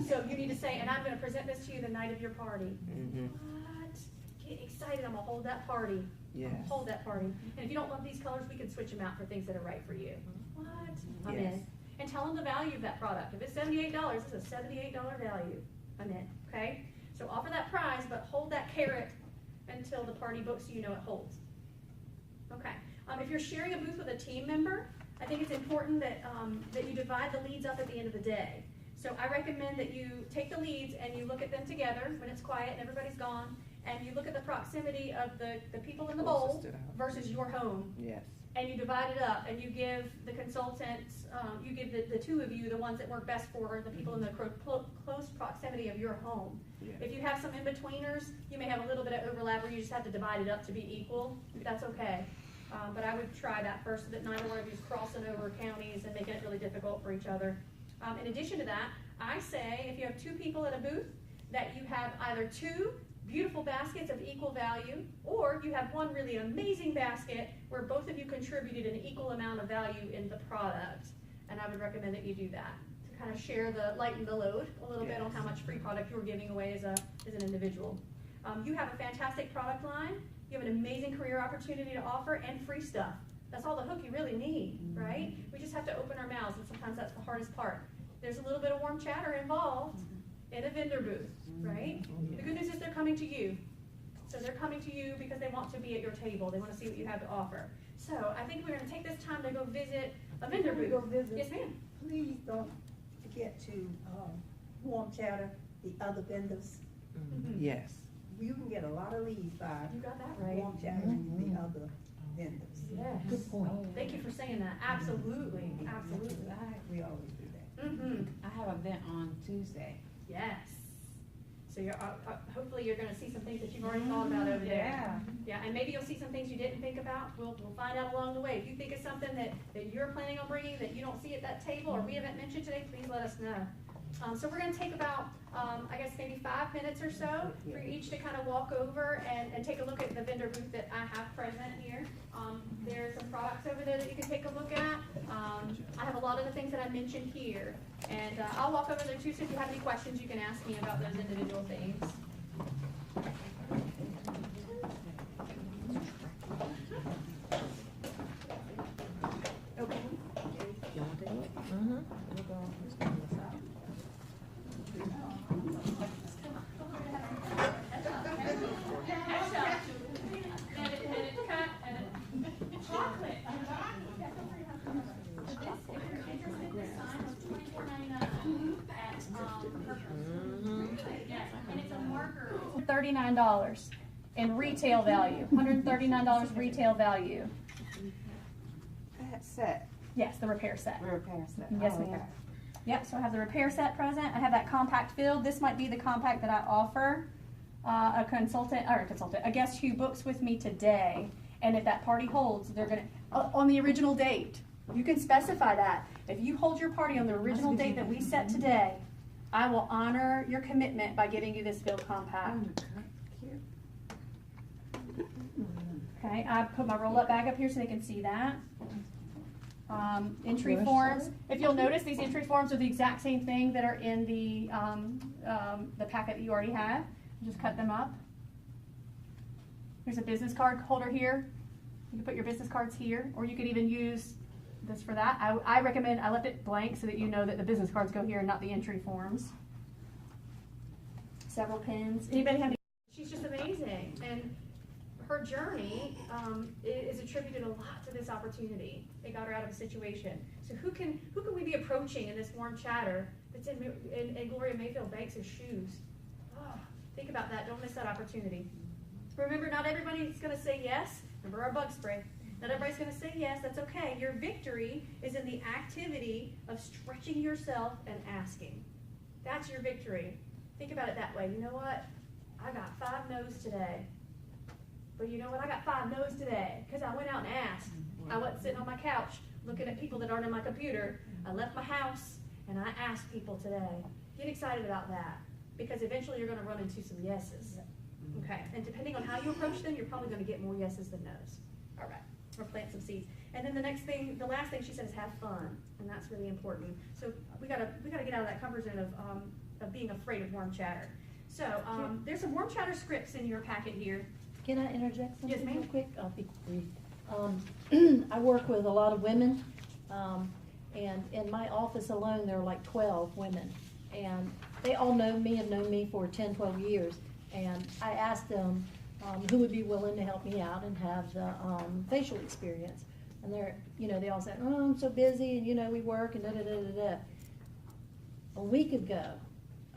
So you need to say, and I'm going to present this to you the night of your party. What? Get excited. I'm going to hold that party. Yes. Hold that party. And if you don't love these colors, we can switch them out for things that are right for you. What? I'm in. And tell them the value of that product. If it's $78, it's a $78 value. I'm in. Okay? So offer that prize, but hold that carrot until the party books so you know it holds. Okay. If you're sharing a booth with a team member, I think it's important that you divide the leads up at the end of the day. So I recommend that you take the leads and you look at them together when it's quiet and everybody's gone, and you look at the proximity of the people in the bowl versus your home. Yes. And you divide it up, and you give the consultants, you give the two of you the ones that work best for the people in the close proximity of your home. Yes. If you have some in-betweeners, you may have a little bit of overlap where you just have to divide it up to be equal. That's okay. But I would try that first so that neither one of you is crossing over counties and making it really difficult for each other. In addition to that, I say if you have two people at a booth, that you have either two beautiful baskets of equal value, or you have one really amazing basket where both of you contributed an equal amount of value in the product. And I would recommend that you do that to kind of lighten the load a little bit on how much free product you're giving away as an individual. You have a fantastic product line. You have an amazing career opportunity to offer and free stuff. That's all the hook you really need, right? We just have to open our mouths, and sometimes that's the hardest part. There's a little bit of warm chatter involved in a vendor booth, right? The good news is they're coming to you. So they're coming to you because they want to be at your table. They want to see what you have to offer. So I think we're going to take this time to go visit a vendor booth. Go visit. Yes, ma'am. Please don't forget to warm chatter the other vendors. Yes. You can get a lot of leads by You got that right. warm chattering the other vendors. Yes. Good point. Thank you for saying that. Absolutely. Absolutely. We always do that. I have an event on Tuesday. Yes. So you're hopefully you're going to see some things that you've already thought about over there. Yeah, and maybe you'll see some things you didn't think about. We'll find out along the way. If you think of something that you're planning on bringing that you don't see at that table or we haven't mentioned today, please let us know. So we're going to take about, I guess, maybe 5 minutes or so for you each to kind of walk over and take a look at the vendor booth that I have present here. There's some products over there that you can take a look at. I have a lot of the things that I mentioned here. And I'll walk over there too, so if you have any questions, you can ask me about those individual things. Okay. You want to take a look? We'll go on this side. $39 in retail value, $139 retail value. That set, Yes, the repair set. repair set. Yes, Oh, ma'am. okay. Yep, so I have the repair set present. I have that compact filled. This might be the compact that I offer a guest who books with me today. And if that party holds, they're gonna, on the original date. You can specify that. If you hold your party on the original date that we set today, I will honor your commitment by giving you this filled compact. Okay, I put my roll-up bag up here so they can see that. Entry forms. If you'll notice, these entry forms are the exact same thing that are in the packet that you already have. Just cut them up. There's a business card holder here. You can put your business cards here, or you could even use this for that. I recommend, I left it blank so that you know that the business cards go here and not the entry forms. Several pins. Anybody have any? She's just amazing. And her journey is attributed a lot to this opportunity. It got her out of a situation. So who can we be approaching in this warm chatter that's in Gloria Mayfield Banks' shoes? Oh, think about that. Don't miss that opportunity. Remember, not everybody's going to say yes. Remember our bug spray. Not everybody's going to say yes. That's okay. Your victory is in the activity of stretching yourself and asking. That's your victory. Think about it that way. You know what? I got 5 no's today. But you know what? I got 5 no's today because I went out and asked. I wasn't sitting on my couch looking at people that aren't in my computer. I left my house and I asked people today. Get excited about that because eventually you're going to run into some yeses. Okay, and depending on how you approach them, you're probably going to get more yeses than no's. All right, we'll plant some seeds. And then the last thing she said is have fun, and that's really important. So we gotta get out of that comfort zone of being afraid of warm chatter. So there's some warm chatter scripts in your packet here. Can I interject something Yes, ma'am. real quick? I'll be brief. I work with a lot of women, and in my office alone, there are like 12 women. And they all know me, have known me for 10, 12 years. And I asked them who would be willing to help me out and have the facial experience. And they all said, oh, I'm so busy, and we work, and da-da-da-da-da. A week ago,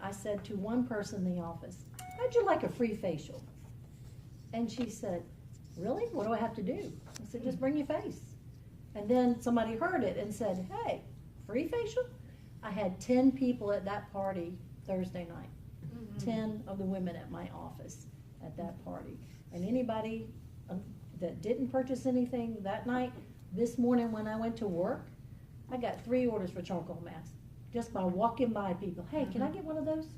I said to one person in the office, how'd you like a free facial? And she said, really? What do I have to do? I said, just bring your face. And then somebody heard it and said, hey, free facial? I had 10 people at that party Thursday night. 10 of the women at my office at that party. And anybody that didn't purchase anything that night, this morning when I went to work, I got 3 orders for charcoal masks just by walking by people. Hey, can I get one of those?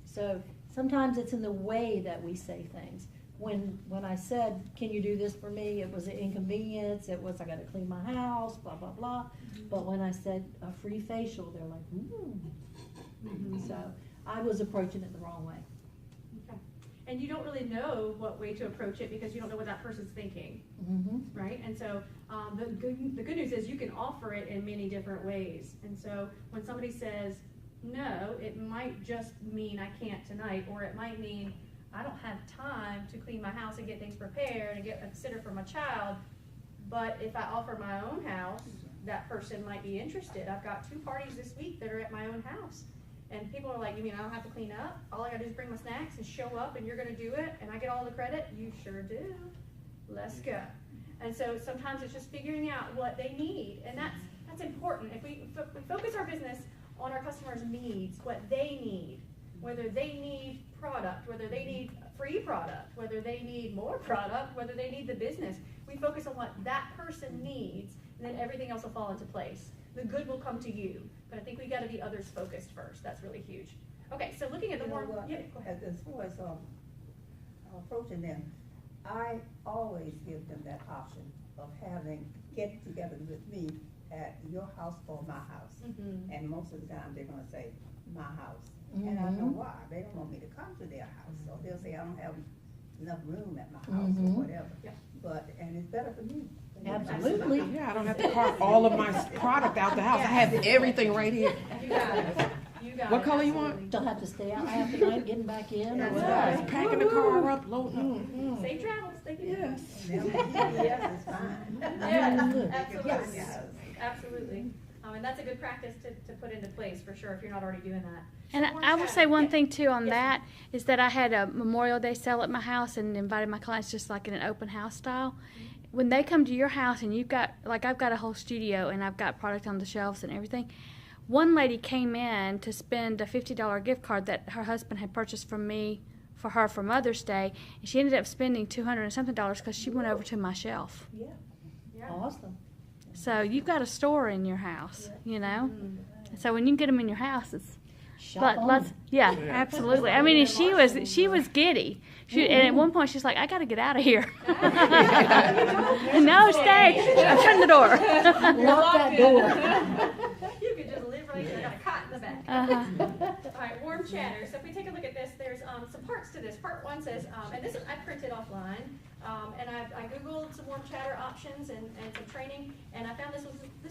So sometimes it's in the way that we say things. When I said, can you do this for me, it was an inconvenience, it was I got to clean my house, blah, blah, blah. But when I said a free facial, they're like, ooh. So I was approaching it the wrong way. Okay. And you don't really know what way to approach it because you don't know what that person's thinking, right? And so the good news is you can offer it in many different ways. And so when somebody says no, it might just mean I can't tonight, or it might mean I don't have time to clean my house and get things prepared and get a sitter for my child. But if I offer my own house, that person might be interested. I've got 2 parties this week that are at my own house. And people are like, you mean I don't have to clean up? All I gotta do is bring my snacks and show up and you're gonna do it and I get all the credit? You sure do. Let's go. And so sometimes it's just figuring out what they need. And that's important. If we focus our business on our customers' needs, what they need, whether they need product, whether they need free product, whether they need more product, whether they need the business. We focus on what that person needs, and then everything else will fall into place. The good will come to you, but I think we got to be others focused first. That's really huge. Okay, so looking at the more, yeah, go ahead. As far as approaching them, I always give them that option of getting together with me at your house or my house? Mhm. And most of the time, they're gonna say, my house. And I know why. They don't want me to come to their house. So they'll say, I don't have enough room at my house or whatever. Yeah. But, and it's better for me. Absolutely. Yeah, I don't have to cart all of my product out the house. I have everything right here. You got it. You got What it, color you absolutely. Don't have to stay out half the night getting back in or That's whatever. right. Packing the car up, loading up. Safe travels, thank you. Yes. Yes, it's fine. Yes, absolutely. Yes. Absolutely. And that's a good practice to put into place for sure if you're not already doing that. And More I will chat. say one Yeah. thing too on Yes, that is that I had a Memorial Day sale at my house and invited my clients just like in an open house style. When they come to your house and you've got, like I've got a whole studio and I've got product on the shelves and everything, one lady came in to spend a $50 gift card that her husband had purchased from me for her for Mother's Day, and she ended up spending $200 and something because she went over to my shelf. Yeah, Yeah. awesome. So you've got a store in your house, you know. Mm-hmm. So when you get them in your house, it's Shop on. let's yeah, absolutely. I mean, and she was giddy. And at one point she's like, I got to get out of here. No, stay. Shut the door. Lock that door. You could just live right there. I got a cot in the back. All right, warm chatter. So if we take a look at this, there's some parts to this. Part one says, and this is I printed offline, and I googled some warm chatter options and some training, and I found this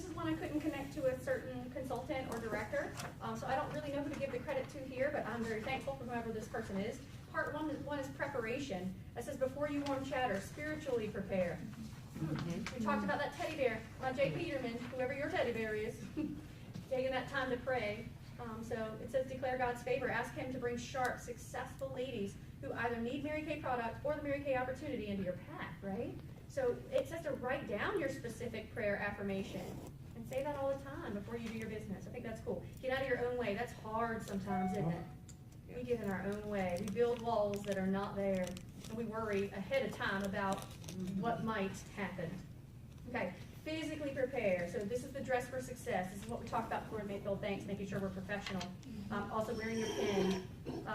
is one I couldn't connect to a certain consultant or director. So I don't really know who to give the credit to here, but I'm very thankful for whoever this person is. Part one is preparation. It says before you warm chatter, spiritually prepare. We talked about that teddy bear. Jay Peterman, whoever your teddy bear is, taking that time to pray. So it says declare God's favor. Ask him to bring sharp, successful ladies who either need Mary Kay product or the Mary Kay opportunity into your path, right? So it says to write down your specific prayer affirmation and say that all the time before you do your business. I think that's cool. Get out of your own way. That's hard sometimes, isn't it? We get in our own way. We build walls that are not there, and we worry ahead of time about what might happen. Okay, physically prepare. So this is the dress for success. This is what we talked about before in Mayfield Thanks, making sure we're professional. Also wearing your pin.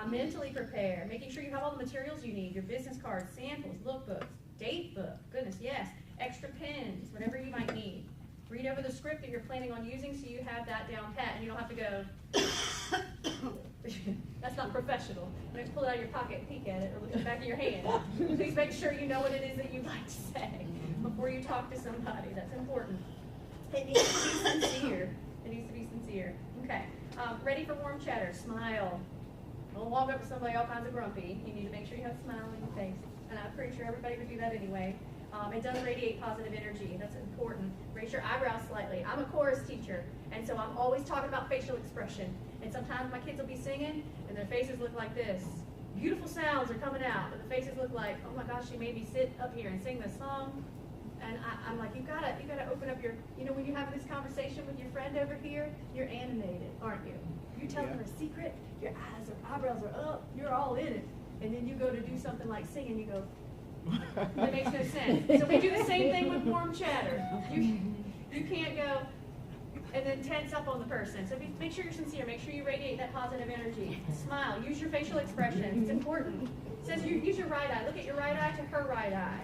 Mentally prepare, making sure you have all the materials you need, your business cards, samples, lookbooks, date book, goodness, yes, extra pens, whatever you might need. Read over the script that you're planning on using so you have that down pat and you don't have to go, that's not professional. When you pull it out of your pocket and peek at it or look at the back of your hand. Please make sure you know what it is that you'd like to say before you talk to somebody. That's important. It needs to be sincere. It needs to be sincere. Okay. Ready for warm chatter. Smile. Don't walk up to somebody all kinds of grumpy. You need to make sure you have a smile on your face. And I'm pretty sure everybody would do that anyway. It does radiate positive energy. That's important. Raise your eyebrows slightly. I'm a chorus teacher, and so I'm always talking about facial expression. And sometimes my kids will be singing, and their faces look like this. Beautiful sounds are coming out, but the faces look like, oh my gosh, she made me sit up here and sing this song. And I'm like, you gotta open up your, when you have this conversation with your friend over here, you're animated, aren't you? You tell them a secret, your eyebrows are up, you're all in it. And then you go to do something like singing, you go, that makes no sense. So we do the same thing with warm chatter. You can't go and then tense up on the person. So make sure you're sincere. Make sure you radiate that positive energy. Smile. Use your facial expressions. It's important. It says use your right eye. Look at your right eye to her right eye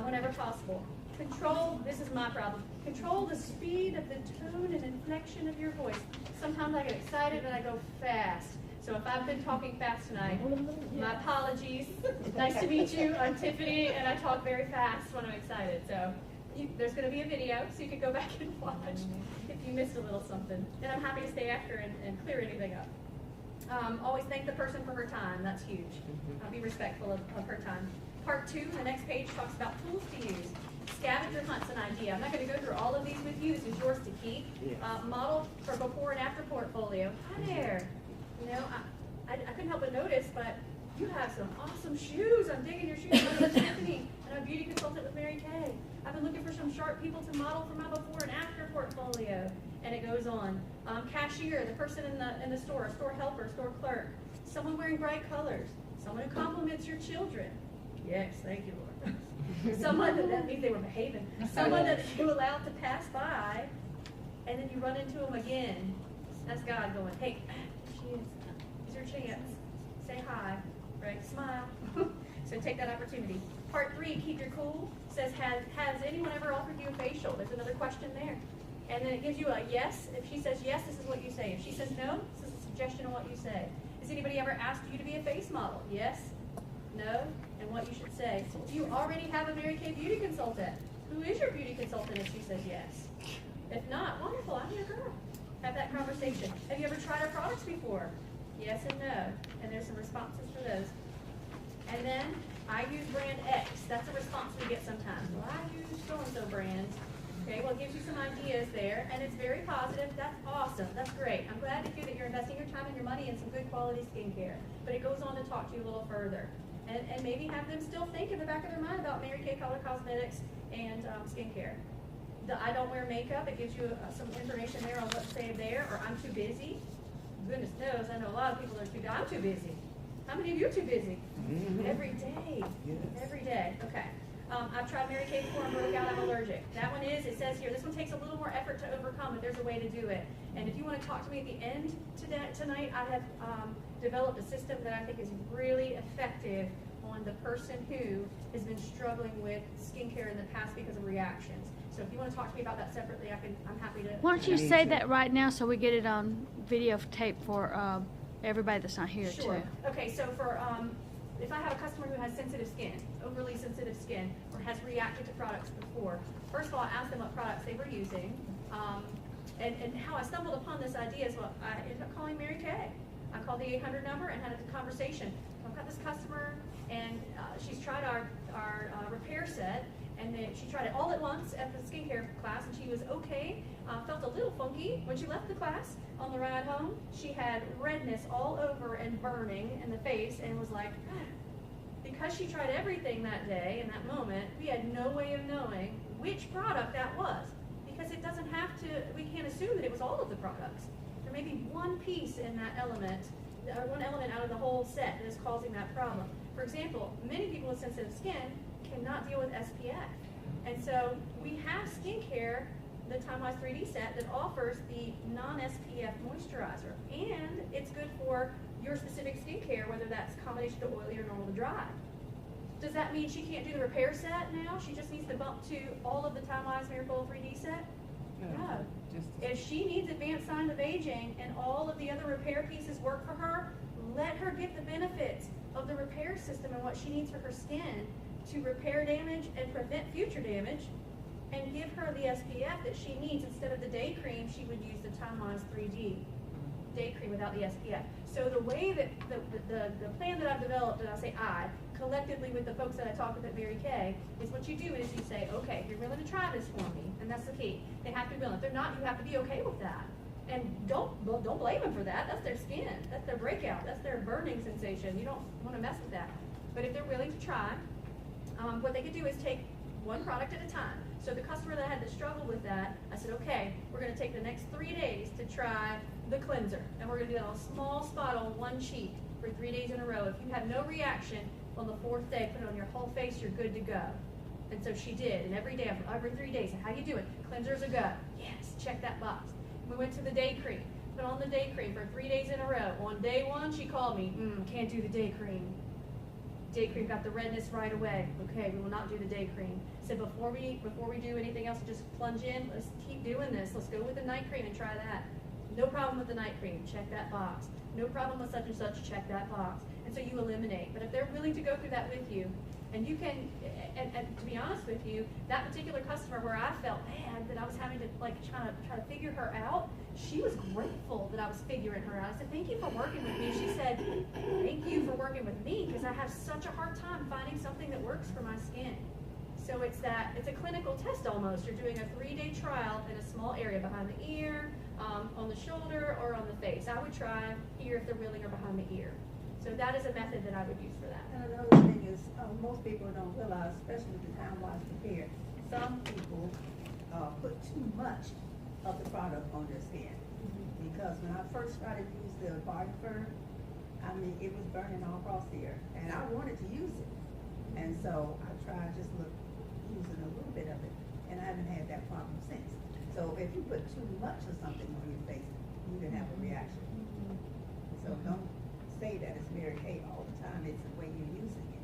whenever possible. Control, this is my problem, control the speed of the tone and inflection of your voice. Sometimes I get excited and I go fast. So if I've been talking fast tonight, my apologies. Nice to meet you. I'm Tiffany, and I talk very fast when I'm excited. So there's going to be a video, so you can go back and watch if you missed a little something. And I'm happy to stay after and clear anything up. Always thank the person for her time. That's huge. Be respectful of her time. Part 2, the next page, talks about tools to use. Scavenger hunt's an idea. I'm not going to go through all of these with you. This is yours to keep. Model for before and after portfolio. Hi there. I couldn't help but notice, but you have some awesome shoes. I'm digging your shoes. I'm Tiffany, and I'm a beauty consultant with Mary Kay. I've been looking for some sharp people to model for my before and after portfolio. And it goes on. Cashier, the person in the store, a store helper, a store clerk, someone wearing bright colors, someone who compliments your children. Yes, thank you, Lord. Someone that means they were behaving. Someone that you allowed to pass by, and then you run into them again. That's God going, hey, here's your chance. Say hi, right? Smile. So take that opportunity. Part 3, keep your cool. Says, has anyone ever offered you a facial? There's another question there. And then it gives you a yes. If she says yes, this is what you say. If she says no, this is a suggestion on what you say. Has anybody ever asked you to be a face model? Yes, no, and what you should say. Do you already have a Mary Kay beauty consultant? Who is your beauty consultant if she says yes? If not, wonderful, I'm your girl. Have that conversation. Have you ever tried our products before? Yes and no. And there's some responses for those. And then I use brand X. That's a response we get sometimes. Well, I use so-and-so brands. Okay, well, it gives you some ideas there, and it's very positive. That's awesome. That's great. I'm glad to hear that you're investing your time and your money in some good quality skincare. But it goes on to talk to you a little further. And maybe have them still think in the back of their mind about Mary Kay Color Cosmetics and skincare. The I don't wear makeup, it gives you some information there on what to say there, or I'm too busy. Goodness knows, I know a lot of people are too busy. I'm too busy. How many of you are too busy? Every day. Yes. Every day. Okay. I've tried Mary Kay before and broke out, I'm allergic. That one is, it says here, this one takes a little more effort to overcome, but there's a way to do it. And if you want to talk to me at the end tonight, I have developed a system that I think is really effective on the person who has been struggling with skincare in the past because of reactions. So if you want to talk to me about that separately, I'm happy to. Why don't you say that right now so we get it on video tape for everybody that's not here Sure. too? Okay, so for if I have a customer who has sensitive skin, overly sensitive skin, or has reacted to products before, first of all, I asked them what products they were using, and how I stumbled upon this idea is what I ended up calling Mary Kay. I called the 800 number and had a conversation. I've got this customer, and she's tried our repair set, and then she tried it all at once at the skincare class, and she was okay. Felt a little funky when she left the class. On the ride home, she had redness all over and burning in the face, and was like, because she tried everything that day in that moment, we had no way of knowing which product that was, because it doesn't have to. We can't assume that it was all of the products. There may be one piece in that element, or one element out of the whole set that is causing that problem. For example, many people with sensitive skin cannot deal with SPF. And so we have skincare, the Time-Wise 3D set, that offers the non-SPF moisturizer. And it's good for your specific skincare, whether that's combination to oily or normal to dry. Does that mean she can't do the repair set now? She just needs to bump to all of the Time-Wise Miracle 3D set? No. If she needs advanced signs of aging and all of the other repair pieces work for her, let her get the benefits of the repair system and what she needs for her skin to repair damage and prevent future damage, and give her the SPF that she needs. Instead of the day cream, she would use the Time-Wise 3D day cream without the SPF. So the way that the plan that I've developed, and I say I, collectively with the folks that I talk with at Mary Kay, is what you do is you say, okay, you're willing to try this for me, and that's the key. They have to be willing. If they're not, you have to be okay with that. And don't blame them for that. That's their skin. That's their breakout. That's their burning sensation. You don't want to mess with that. But if they're willing to try, what they could do is take one product at a time. So the customer that had to struggle with that, I said, okay, we're going to take the next 3 days to try the cleanser. And we're going to do it on a small spot on one cheek for 3 days in a row. If you have no reaction on the 4th day, put it on your whole face, you're good to go. And so she did. And every day, every 3 days, how you doing? Cleanser's a go. Yes, check that box. We went to the day cream. Put on the day cream for 3 days in a row. On day 1, she called me, can't do the day cream. Day cream got the redness right away. Okay, we will not do the day cream. Said before we do anything else, just plunge in. Let's keep doing this. Let's go with the night cream and try that. No problem with the night cream. Check that box. No problem with such and such. Check that box. And so you eliminate. But if they're willing to go through that with you, and you can, and to be honest with you, that particular customer where I felt bad that I was having to try to figure her out, she was grateful that I was figuring her out. I said, thank you for working with me. She said, thank you for working with me, because I have such a hard time finding something that works for my skin. So it's a clinical test almost. You're doing a 3-day trial in a small area, behind the ear, on the shoulder, or on the face. I would try here if they're willing, or behind the ear. So that is a method that I would use for that. And another thing is, most people don't realize, especially with the Time-Wise repair, some people put too much of the product on their skin. Because when I first started to use the body firm, I mean, it was burning all across here, and I wanted to use it. And so I tried just using a little bit of it, and I haven't had that problem since. So if you put too much of something on your face, you can have a reaction. So don't say that it's Mary Kay all the time. It's the way you're using it.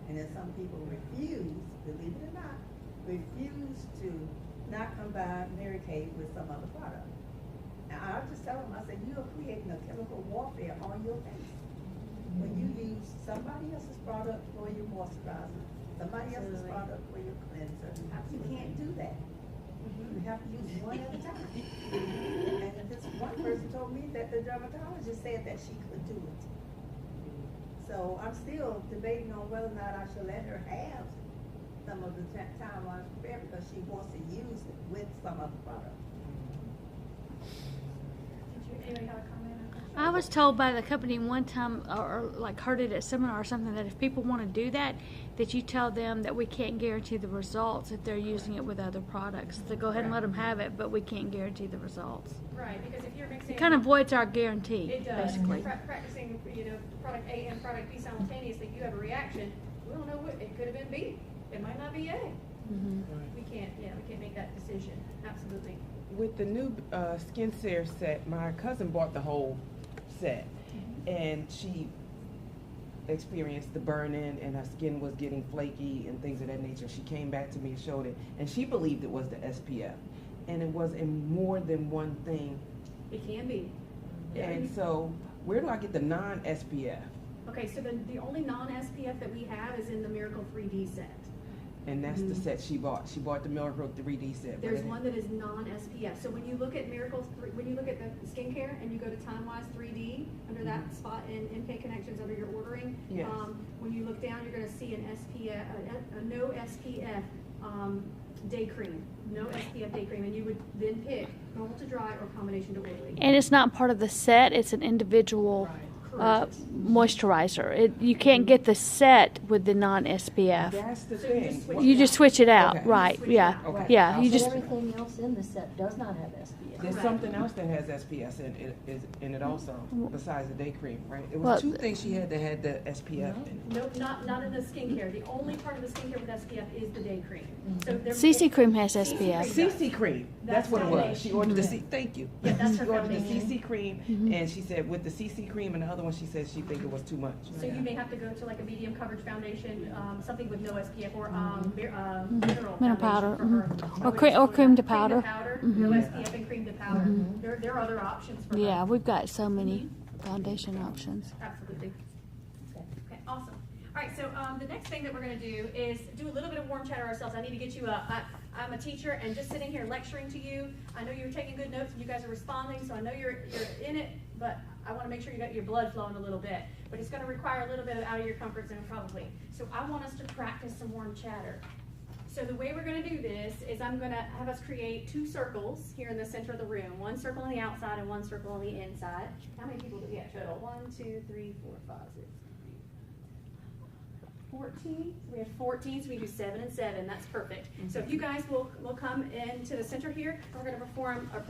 And then some people refuse, believe it or not, refuse to not combine Mary Kay with some other product. Now, I just tell them, I said, you are creating a chemical warfare on your face. When you use somebody else's product for your moisturizer, somebody else's product for your cleanser, you can't do that. You have to use one at a time. And this one person told me that the dermatologist said that she could do it. So I'm still debating on whether or not I should let her have some of the time on prepare because she wants to use it with some other product. Did you, anybody have a comment on that? I was told by the company one time, or like heard it at a seminar or something, that if people want to do that, that you tell them that we can't guarantee the results if they're using it with other products. So go ahead and let them have it, but we can't guarantee the results. Right, because if you're mixing. It kind of voids our guarantee, It does. basically. If you're practicing, product A and product B simultaneously, you have a reaction. We don't know what, it could have been B. It might not be A. Mm-hmm. We can't make that decision. Absolutely. With the new Skin Care set, my cousin bought the whole set, and she experienced the burn-in, and her skin was getting flaky and things of that nature. She came back to me and showed it, and she believed it was the SPF, and it was in more than one thing. It can be. And so, where do I get the non-SPF? Okay, so the only non-SPF that we have is in the Miracle 3D set. And that's the set she bought. She bought the Miracle 3D set. There's one that is non-SPF. So when you look at when you look at the skincare and you go to Timewise 3D, under that spot in MK Connections under your ordering, Yes. when you look down, you're going to see an SPF, a no SPF day cream. No SPF day cream. And you would then pick normal to dry or combination to oily. And it's not part of the set, it's an individual moisturizer. You can't get the set with the non-SPF. That's the So thing. You just switch it out, Okay. right? Switch it Yeah, out. Okay. yeah. You But just everything else in the set does not have SPF. There's Correct. something else that has SPS in it also, besides the day cream, right? It was Well, two things she had that had the SPF in it. Nope, not in the skincare. The only part of the skincare with SPF is the day cream. So there- CC cream has SPF. CC cream, that's what it was. foundation. She ordered the thank you. Yeah, that's She her ordered the foundation. CC cream, and she said with the CC cream and the other one, she said she think it was too much. So you may have to go to like a medium coverage foundation, something with no SPF or mineral Mineral foundation powder, for her. mhm. I Or would cream- just or go cream to with powder. No Mhm. SPF and cream to powder. There are other options for her. Yeah, we've got so many foundation options. Absolutely. Okay, awesome. All right, so the next thing that we're going to do is do a little bit of warm chat ourselves. I need to get you I'm a teacher and just sitting here lecturing to you. I know you're taking good notes and you guys are responding, so I know you're in it, but I want to make sure you got your blood flowing a little bit. But it's going to require a little bit out of your comfort zone probably. So I want us to practice some warm chatter. So the way we're going to do this is I'm going to have us create 2 circles here in the center of the room. 1 circle on the outside and 1 circle on the inside. How many people do we have total? 1, 2, 3, 4, 5, 6, 14. So we have 14, so we do 7 and 7. That's perfect. So if you guys will come into the center here, and we're going to perform. We're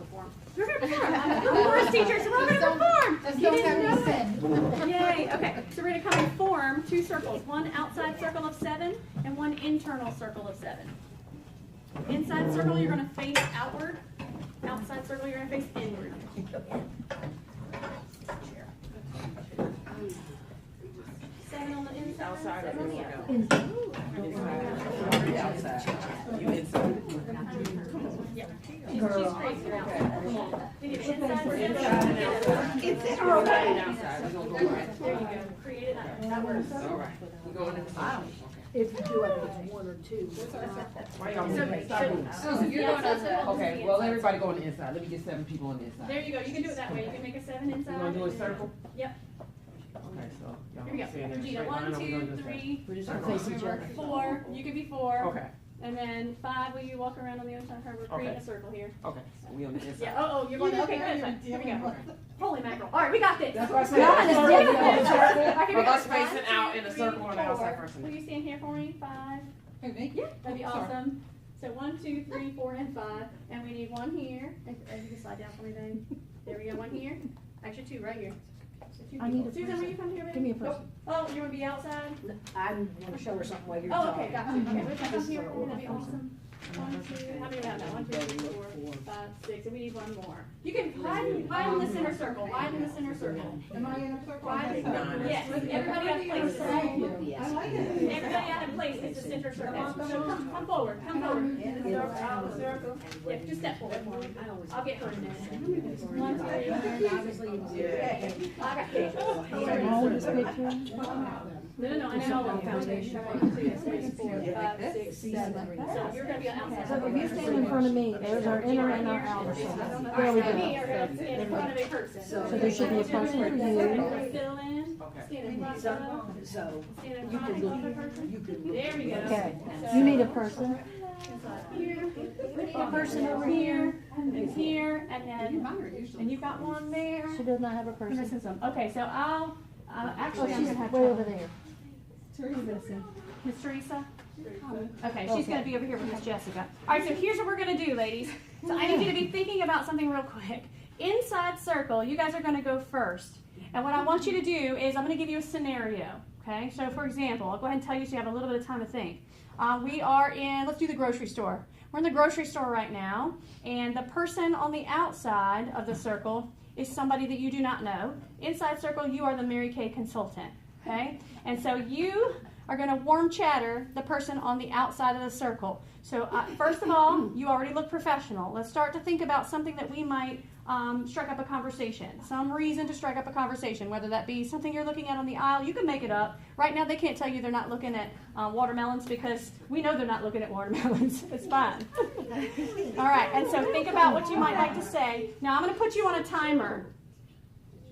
going to perform. I'm a chorus teacher, so we're going to perform. Just You don't didn't have know me it. sing. Yay. Okay. So we're going to come and form 2 circles. 1 outside circle of 7 and 1 internal circle of 7. Inside circle, you're going to face outward. Outside circle, you're going to face inward. 7 on the inside, Outside or 7 on the inside? outside. Outside. You inside. Yeah. She's crazy now. Come on. We need inside or Inside and outside. Inside We're going outside. We're gonna go right. There you go. Create it up. That works. All right. We're going in the center. If you do it, it's 1 or 2. Why y'all moving? Stop moving. Oh, you're going on the. Okay, well, everybody go on the inside. Let me get 7 people on the inside. There you go. You can do it that way. You can make a 7 inside. You wanna do a circle? Yep. Okay, so y'all Here we go. stay in a Regina, straight line, 1, or we gonna 2, do a 3, We're just going to face each other. 4. You can be 4. Okay, And then 5. Will you walk around on the other side of her? We're creating Okay. a circle here. okay, so we on the inside. Yeah. Oh, you're going. Okay, good. Here we go. Holy mackerel. All right, we got this. That's what I said. God, it's Circle, difficult. circle. Okay, here we But go. us 1, facing out in a 2, circle on the 3, outside 4. first. Will you stand here for me? 5. Who, me? Yeah, that'd be Sorry. awesome. So 1, 2, 3, 4, and 5. And we need 1 here. And you can slide down for me, babe. There we go. 1 here. Actually, 2 right here. So 2 I need people. a Susan, person. will you come here, baby? Give me a Nope. person. Oh, you want to be outside? I want to show her something while you're Oh, talking. okay, got you. Okay, would you come This is here our for me? That'd be older person. awesome. One, two, how many do we have now? 1, 2, 3, 4, 5, 6, and we need one more. You can widen the center circle, widen the center circle. Am I in a circle? Widen, yes, everybody have places. I like it. Everybody have place, it's the center circle. So come forward, come forward. Circle. Yeah, just step forward for me. I'll get her in a minute. 1, 2, 3, I got No, I know all of them. 1, 2, 3, 4, 5, 6, 7. So you're gonna be on outside. So if you stand in front of me, there's our inner and our outer circle. There we Me, go. you're gonna stand in front of a person. So there should be a person for you. Fill in, stand in front of, So, stand in front of the person. There we go. Okay, you need a person. Here, we need a person over here, and here, and then, and you've got one there. She does not have a I'm person. missing some. Okay, so I'll, Oh, actually, I'm she's gonna have way over there. Miss Teresa? Okay, she's gonna be over here with Miss Jessica. All right, so here's what we're gonna do, ladies. So I need you to be thinking about something real quick. Inside circle, you guys are gonna go first. And what I want you to do is I'm gonna give you a scenario, okay? So for example, I'll go ahead and tell you so you have a little bit of time to think. We are in, let's do the grocery store. We're in the grocery store right now, and the person on the outside of the circle is somebody that you do not know. Inside circle, you are the Mary Kay consultant, okay? And so you are going to warm chatter the person on the outside of the circle. So first of all, you already look professional. Let's start to think about something that we might strike up a conversation. Some reason to strike up a conversation, whether that be something you're looking at on the aisle. You can make it up. Right now, they can't tell you they're not looking at watermelons because we know they're not looking at watermelons. It's fine. All right, and so think about what you might like to say. Now, I'm going to put you on a timer.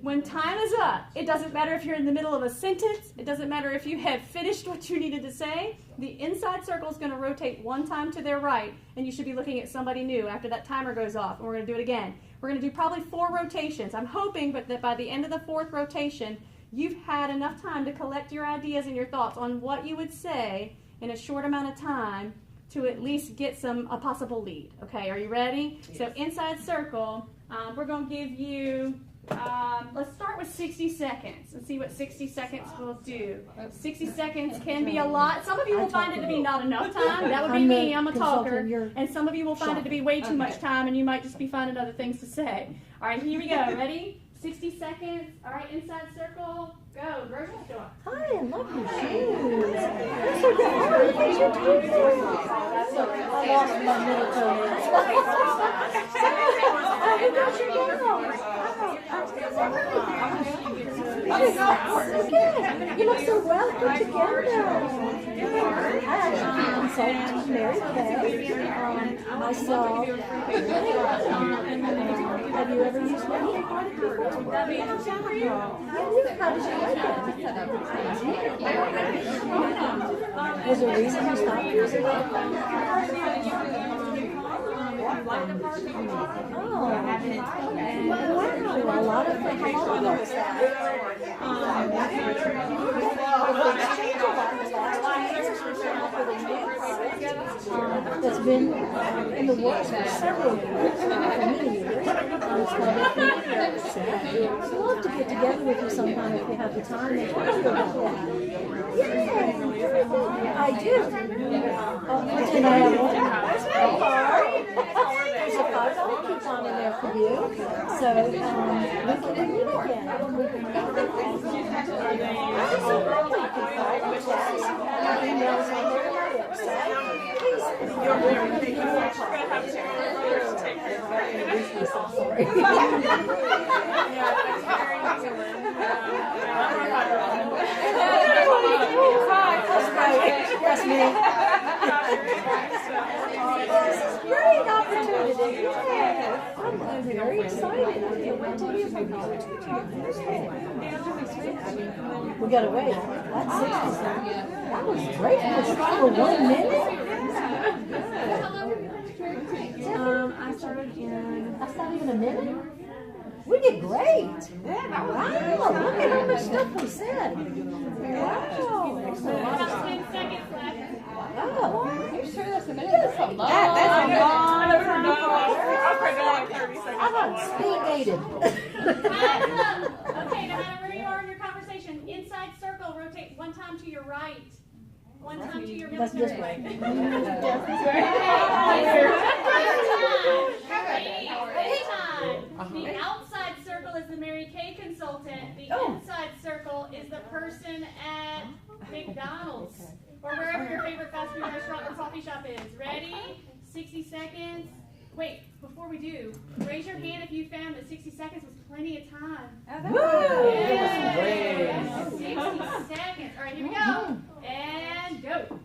When time is up, it doesn't matter if you're in the middle of a sentence. It doesn't matter if you have finished what you needed to say. The inside circle is going to rotate one time to their right, and you should be looking at somebody new after that timer goes off, and we're going to do it again. We're going to do probably 4 rotations. I'm hoping that by the end of the 4th rotation, you've had enough time to collect your ideas and your thoughts on what you would say in a short amount of time to at least get a possible lead. Okay, are you ready? Yes. So inside circle, we're going to give you... let's start with 60 seconds and see what 60 seconds will do. 60 seconds can be a lot. Some of you will find it to be not enough time. That would be me. I'm a talker. And some of you will find it to be way too much time, and you might just be finding other things to say. All right, here we go. Ready? 60 seconds. All right, inside circle. Go. Grocery store. Hi, I love your shoes. They're so good. What did you do? I lost my middle toenails. Oh, we got your girl. You look so well put together. I actually consulted Mary Kay. I saw. Have you ever used Mary Kay product before? How did you like it? Was there a reason you stopped using it? Oh, wow, a lot of things. How long ago was that? That's been in the works for several years, for many years. I'd love to get together with you sometime if you have the time and talk to you about that. Yeah, I do. And I have one. There's my card. There's a $5 coupon in there for you. So we can meet again. I'm so glad you can call and text. My email's on there and my website. Please. That's me. This is a great opportunity. Yeah. I'm very excited. I can't wait to hear from you. We got to wait. That's 60 seconds. That was great. For 1 minute? I started in... That's not even a minute? We did great. Wow, look at how much stuff we said. Wow. About 10 seconds left. Oh. Are you sure that's a minute? That's a lot. That's a long I got speed gated. Okay, no matter where you are in your conversation, inside circle, rotate one time to your right. One time to your That's military this way. flag. The outside circle is the Mary Kay consultant. The inside circle is the person at McDonald's or wherever your favorite fast food restaurant or coffee shop is. Ready? 60 seconds. Wait, before we do, raise your hand if you found that 60 seconds was plenty of time. Yeah. 60 seconds. All right, here we go. And go.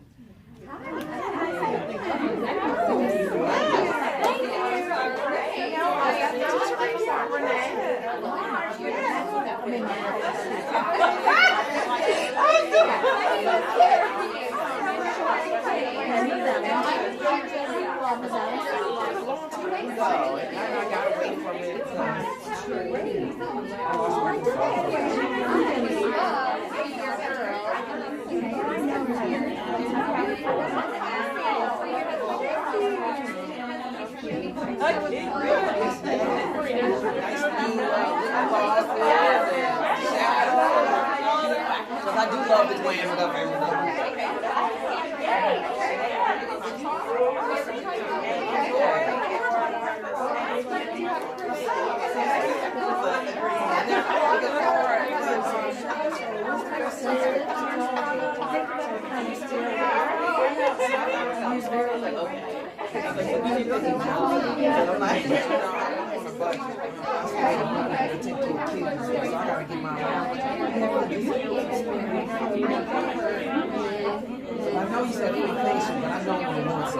I do love the glam it up every day. I know you said inflation, but I know what it wants.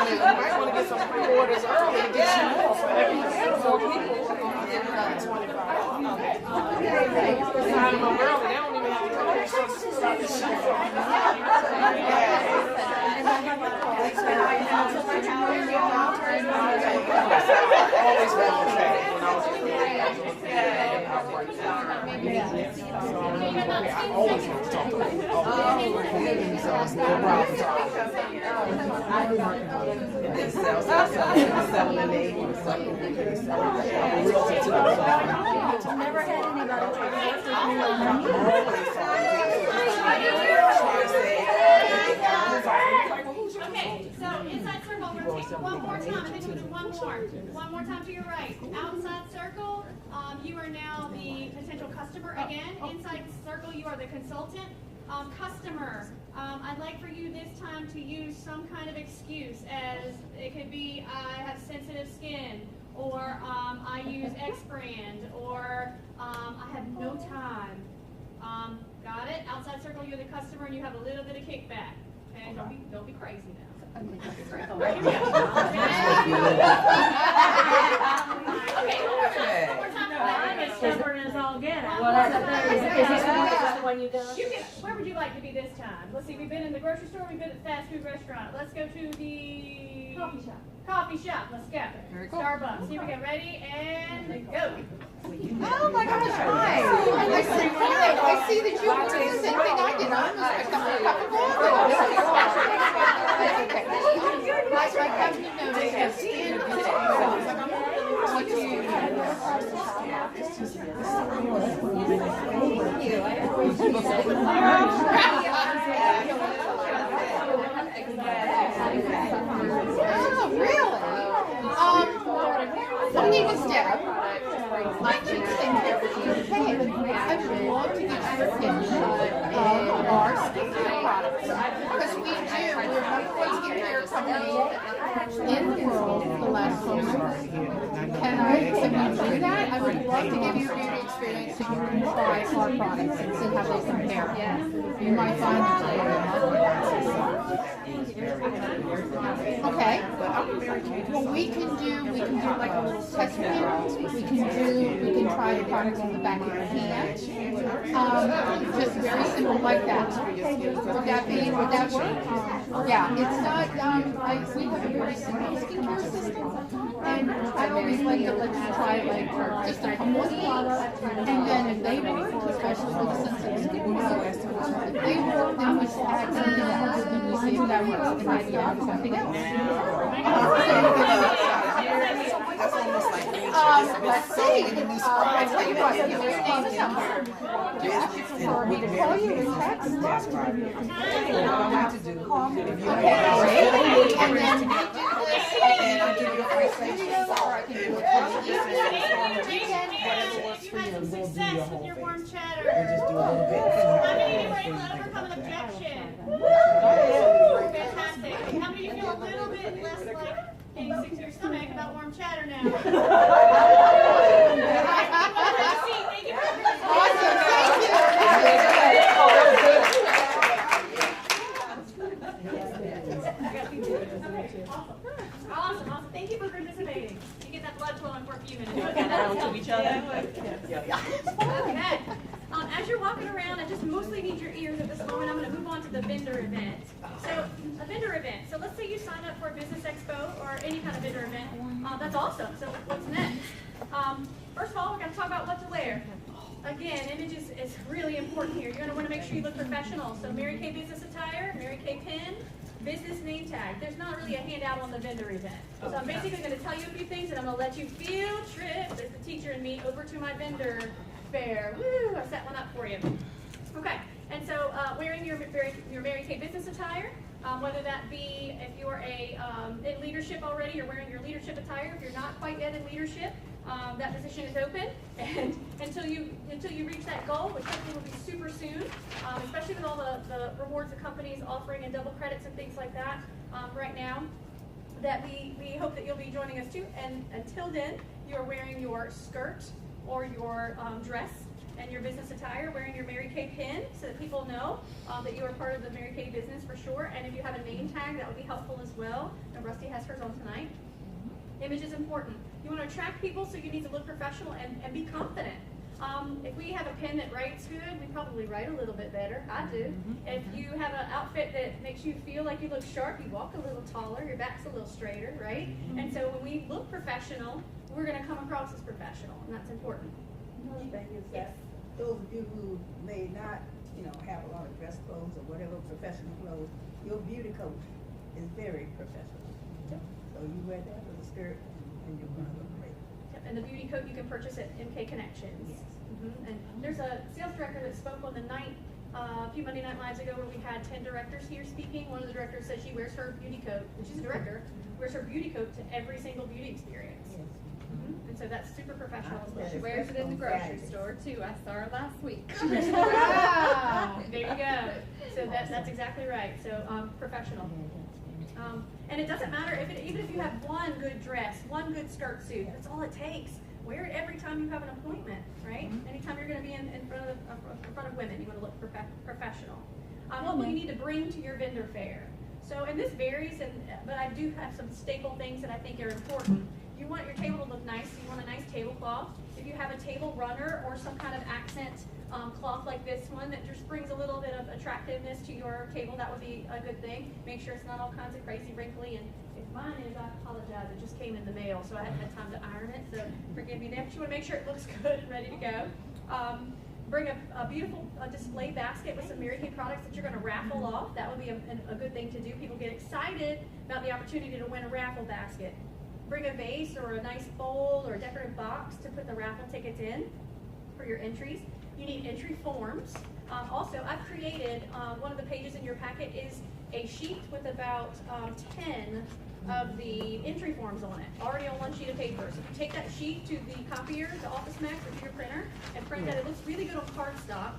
You might want to get some pre-orders early to get you off for everything. So people get 25 off. Sign them up early, they don't even have to come here. So start the show. Always been on track when I was I always want to talk to them. So it's no problem talking. They sell, selling the name or something. They sell a realtor to them. Never had anybody Okay, so inside circle, we're going to take one more time, and then we'll do one more. One more time to your right. Outside circle, you are now the potential customer again. Inside circle, you are the consultant. Customer, I'd like for you this time to use some kind of excuse, as it could be I have sensitive skin, or I use X brand, or I have no time. Got it? Outside circle, you're the customer, and you have a little bit of kickback. Okay, don't be crazy now. Okay, one more time for that. I'm as stubborn as all get out. Where would you like to be this time? Let's see, we've been in the grocery store, we've been at the fast food restaurant. Let's go to the coffee shop. Let's go. Starbucks. Here we go. Ready and go. Oh my gosh, hi. I see that you were doing the same thing I did. I almost picked up a cup of water. That's right, come to notice how skin what you Oh, really? My name is Deb. I think everything is okay. I want to get your opinion on our skincare products. Because we do, we're one to get care were telling me in the world the last 12 months. Can I do that? I would love to give you a beauty experience so you can try our products and see how they compare. Yes. You might find that. Okay. Well, we can do like a little test run. We can try the product on the back of your hand. Just very simple like that. Would that work? Yeah, it's not, we have a very simple skincare system, and I always like to let you try it like for just a couple of products, and then if they work, especially for the sensitive skin, if they work, then we add something else, and we see if that works, and maybe add something else. That's almost like let's see. I'll tell you what, give me your name and number. For me to call you in text. Okay, great. And then we do this, and I'll give you a free facial, or I can do it for the Whatever works for you, and we'll do your whole face. We'll just do a little bit. How many of you were able to overcome an objection? Fantastic. How many of you feel a little bit less like getting sick to your stomach about warm chatter now? Thank you. Awesome, thank you. Awesome. Thank you for participating. You get that blood flowing for a few minutes. to each other. Okay. As you're walking around, I just mostly need your ears at this moment. I'm going to move on to the vendor event. So, a vendor event. So, let's say you sign up for a business expo or any kind of vendor event. That's awesome. So, what's next? First of all, we're going to talk about what to wear. Again, image is really important here. You're going to want to make sure you look professional. So, Mary Kay business attire, Mary Kay pin, business name tag. There's not really a handout on the vendor event. So, I'm basically going to tell you a few things, and I'm going to let you field trip as the teacher and me over to my vendor fair. Woo! I set one up for you. Okay, and so wearing your Mary Kay business attire, whether that be if you're in leadership already, you're wearing your leadership attire. If you're not quite yet in leadership, that position is open, and until you reach that goal, which hopefully will be super soon, especially with all the rewards the company's offering and double credits and things like that right now. That we hope that you'll be joining us too. And until then, you're wearing your skirt or your dress and your business attire, wearing your Mary Kay pin so that people know that you are part of the Mary Kay business for sure. And if you have a name tag, that would be helpful as well. And Rusty has hers on tonight. Image is important. You want to attract people, so you need to look professional and be confident. If we have a pen that writes good, we probably write a little bit better. I do. If you have an outfit that makes you feel like you look sharp, you walk a little taller, your back's a little straighter, right? And so when we look professional, we're going to come across as professional, and that's important. Another thing is that those of you who may not, have a lot of dress clothes or whatever, professional clothes, your beauty coach is very professional. So you wear that with a skirt and you're going to look great. And the beauty coat you can purchase at MK Connections. Yes. And there's a sales director that spoke on the night a few Monday Night Lives ago where we had 10 directors here speaking. One of the directors said she wears her beauty coat, and she's a director, wears her beauty coat to every single beauty experience. Yes. And so that's super professional as well. She wears it in the grocery store too. I saw her last week. Wow. There you go. So that's exactly right. So professional. And it doesn't matter even if you have one good dress, one good skirt suit. That's all it takes. Wear it every time you have an appointment, right? Anytime you're going to be in front of women, you want to look professional. What you need to bring to your vendor fair. So, and this varies, but I do have some staple things that I think are important. You want your table to look nice. You want a nice tablecloth. If you have a table runner or some kind of accent cloth like this one that just brings a little bit of attractiveness to your table, that would be a good thing. Make sure it's not all kinds of crazy wrinkly. And if mine is, I apologize. It just came in the mail, so I haven't had time to iron it. So forgive me there. But you want to make sure it looks good and ready to go. Bring a beautiful display basket with some Mary Kay products that you're going to raffle off. That would be a good thing to do. People get excited about the opportunity to win a raffle basket. Bring a vase or a nice bowl or a decorative box to put the raffle tickets in for your entries. You need entry forms. Also, I've created, one of the pages in your packet is a sheet with about 10 of the entry forms on it, already on one sheet of paper. So if you take that sheet to the copier, the Office Max, or to your printer, and print that, it looks really good on cardstock,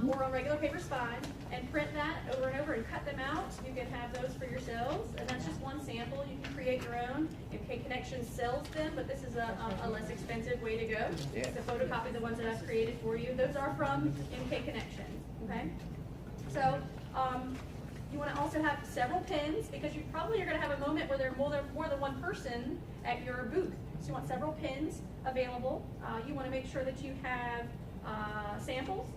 or on regular paper spine, and print that over and over and cut them out. You can have those for yourselves, and that's just one sample. You can create your own. MK Connection sells them, but this is a less expensive way to go. Yeah. To photocopy the ones that I've created for you. Those are from MK Connection, okay? So, you want to also have several pins, because you probably are going to have a moment where there are more than one person at your booth. So you want several pins available. You want to make sure that you have samples